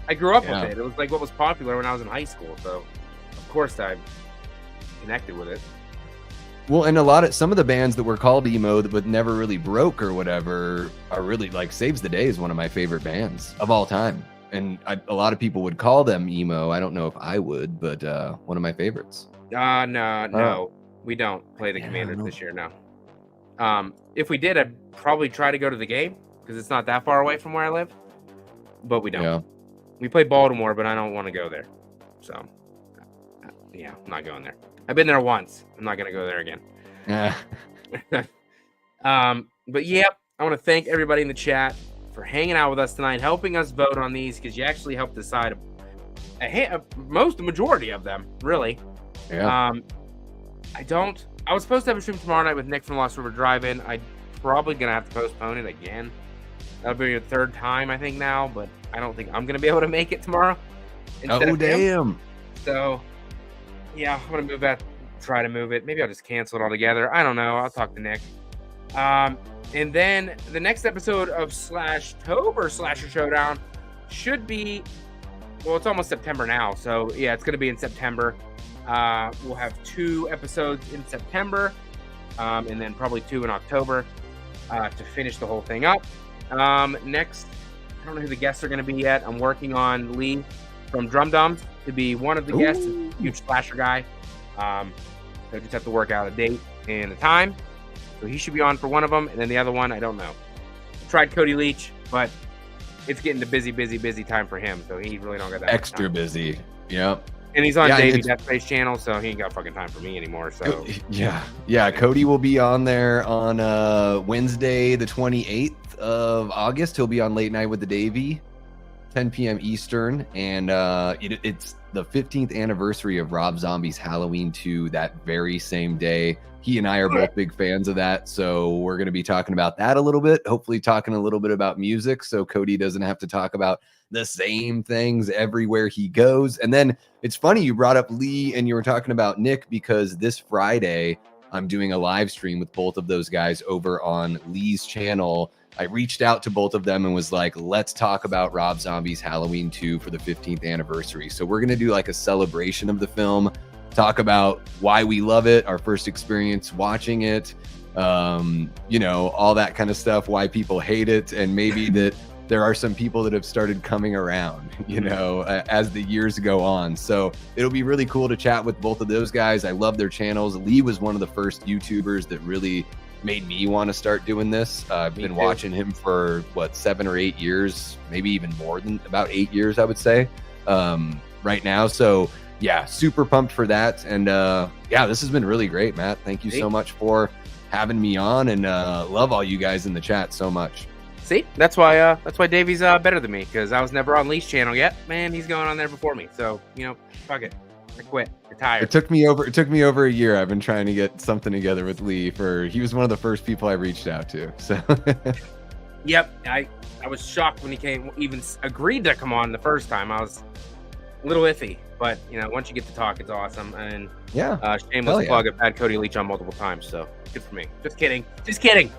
[SPEAKER 1] I grew up with it. It was like what was popular when I was in high school. So, of course, I connected with it.
[SPEAKER 2] Well, and some of the bands that were called emo but never really broke or whatever are really like Saves the Day is one of my favorite bands of all time. And a lot of people would call them emo. I don't know if I would, but one of my favorites.
[SPEAKER 1] No. We don't play the Commanders this year, no. If we did, I'd probably try to go to the game because it's not that far away from where I live. But we don't. Yeah. We play Baltimore, but I don't want to go there. So, yeah, I'm not going there. I've been there once. I'm not going to go there again.
[SPEAKER 2] Yeah.
[SPEAKER 1] But yeah, I want to thank everybody in the chat for hanging out with us tonight, helping us vote on these because you actually helped decide the majority of them, really.
[SPEAKER 2] Yeah.
[SPEAKER 1] I was supposed to have a stream tomorrow night with Nick from Lost River Drive-In. I'm probably going to have to postpone it again. That'll be your third time, I think, now, but I don't think I'm going to be able to make it tomorrow.
[SPEAKER 2] Oh, damn.
[SPEAKER 1] So, yeah, I'm going to try to move it. Maybe I'll just cancel it altogether. I don't know. I'll talk to Nick. And then the next episode of SLASHTOBER Slasher Showdown should be, well, it's almost September now. So, yeah, it's going to be in September. We'll have 2 episodes in September, and then probably 2 in October to finish the whole thing up. Next, I don't know who the guests are going to be yet. I'm working on Lee from Drum Dums to be one of the guests. He's a huge slasher guy. So just have to work out a date and a time. So he should be on for one of them, and then the other one, I don't know. I tried Cody Leach, but it's getting to busy time for him, so he really don't got that
[SPEAKER 2] extra
[SPEAKER 1] time.
[SPEAKER 2] Busy. Yep.
[SPEAKER 1] And he's on Davey Death Space channel, so he ain't got fucking time for me anymore. So
[SPEAKER 2] yeah. Cody will be on there on Wednesday, the 28th of August. He'll be on Late Night with the Davey, 10 p.m. Eastern, and it's the 15th anniversary of Rob Zombie's Halloween 2 that very same day. He and I are both big fans of that, so we're going to be talking about that a little bit. Hopefully, talking a little bit about music, so Cody doesn't have to talk about the same things everywhere he goes. And then it's funny you brought up Lee and you were talking about Nick because this Friday I'm doing a live stream with both of those guys over on Lee's channel. I reached out to both of them and was like, let's talk about Rob Zombie's Halloween 2 for the 15th anniversary. So we're going to do like a celebration of the film, talk about why we love it, our first experience watching it, all that kind of stuff, why people hate it, and maybe that there are some people that have started coming around, as the years go on. So it'll be really cool to chat with both of those guys. I love their channels. Lee was one of the first YouTubers that really made me want to start doing this. I've been watching him for 7 or 8 years, maybe even more than about 8 years, I would say, right now. So yeah, super pumped for that. And this has been really great, Matt. Thank you so much for having me on, and love all you guys in the chat so much.
[SPEAKER 1] See, that's why Davey's better than me, because I was never on Lee's channel yet. Man, he's going on there before me. So, fuck it. I quit. Retired.
[SPEAKER 2] It took me over a year. I've been trying to get something together with Lee. He was one of the first people I reached out to. So
[SPEAKER 1] Yep. I was shocked when he even agreed to come on the first time. I was a little iffy, but once you get to talk, it's awesome. And shameless plug, I've had Cody Leach on multiple times, so good for me. Just kidding.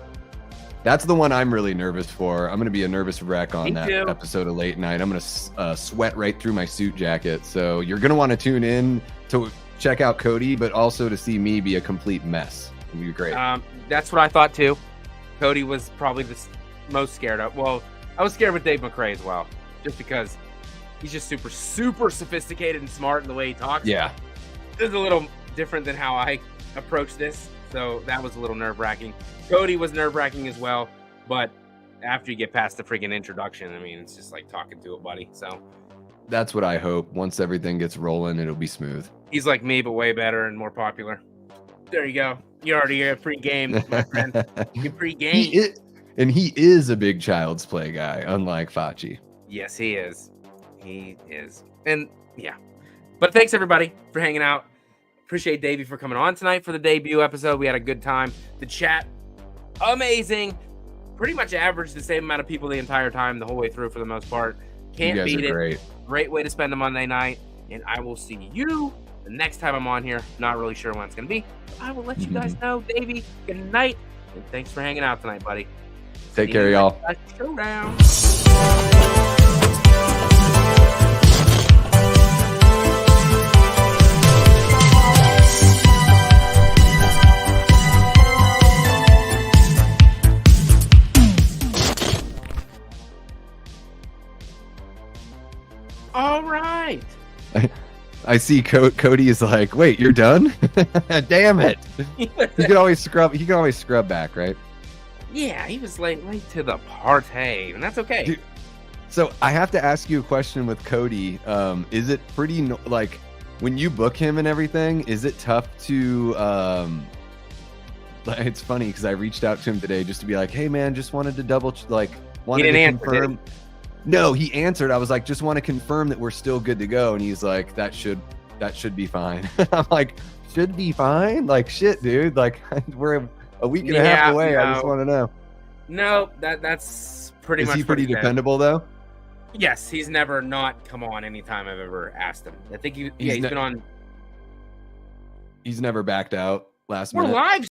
[SPEAKER 2] That's the one I'm really nervous for. I'm going to be a nervous wreck on that episode of Late Night. I'm going to sweat right through my suit jacket. So you're going to want to tune in to check out Cody, but also to see me be a complete mess. It'll be great.
[SPEAKER 1] That's what I thought too. Cody was probably the most scared of. Well, I was scared with Dave McRae as well, just because He's just super, super sophisticated and smart in the way he talks.
[SPEAKER 2] Yeah.
[SPEAKER 1] This is a little different than how I approach this, so that was a little nerve-wracking. Cody was nerve-wracking as well, but after you get past the freaking introduction, I mean, it's just like talking to a buddy. So
[SPEAKER 2] That's what I hope. Once everything gets rolling, it'll be smooth.
[SPEAKER 1] he's like me, but way better and more popular. There you go. You're already a pre-game, my friend. You're pre-game.
[SPEAKER 2] He is a big Child's Play guy, unlike Facci.
[SPEAKER 1] Yes, he is. He is. And yeah. But thanks everybody for hanging out. Appreciate Davey for coming on tonight for the debut episode. We had a good time. The chat, amazing. Pretty much averaged the same amount of people the entire time, the whole way through for the most part. Can't beat it.
[SPEAKER 2] Great.
[SPEAKER 1] Great way to spend a Monday night. And I will see you the next time I'm on here. Not really sure when it's going to be. I will let you guys know. Davey, good night. And thanks for hanging out tonight, buddy.
[SPEAKER 2] Take care, y'all.
[SPEAKER 1] Showdown. All right.
[SPEAKER 2] I see Cody is like, wait, you're done? Damn it. He can always scrub back, right?
[SPEAKER 1] Yeah, he was late to the party, and that's okay.
[SPEAKER 2] Dude, so I have to ask you a question with Cody. Is it pretty like when you book him and everything? Is it tough to? It's funny because I reached out to him today just to be like, hey man, just wanted to wanted to confirm. No, he answered. I was like, just want to confirm that we're still good to go, and he's like, that should be fine. I'm like, should be fine? Like shit, dude. Like we're a week and a half away.
[SPEAKER 1] No.
[SPEAKER 2] I just want to know.
[SPEAKER 1] No, that's pretty much.
[SPEAKER 2] Is he pretty dependable though?
[SPEAKER 1] Yes, he's never not come on anytime I've ever asked him. I think he's been on.
[SPEAKER 2] He's never backed out last
[SPEAKER 1] We're
[SPEAKER 2] minute.
[SPEAKER 1] live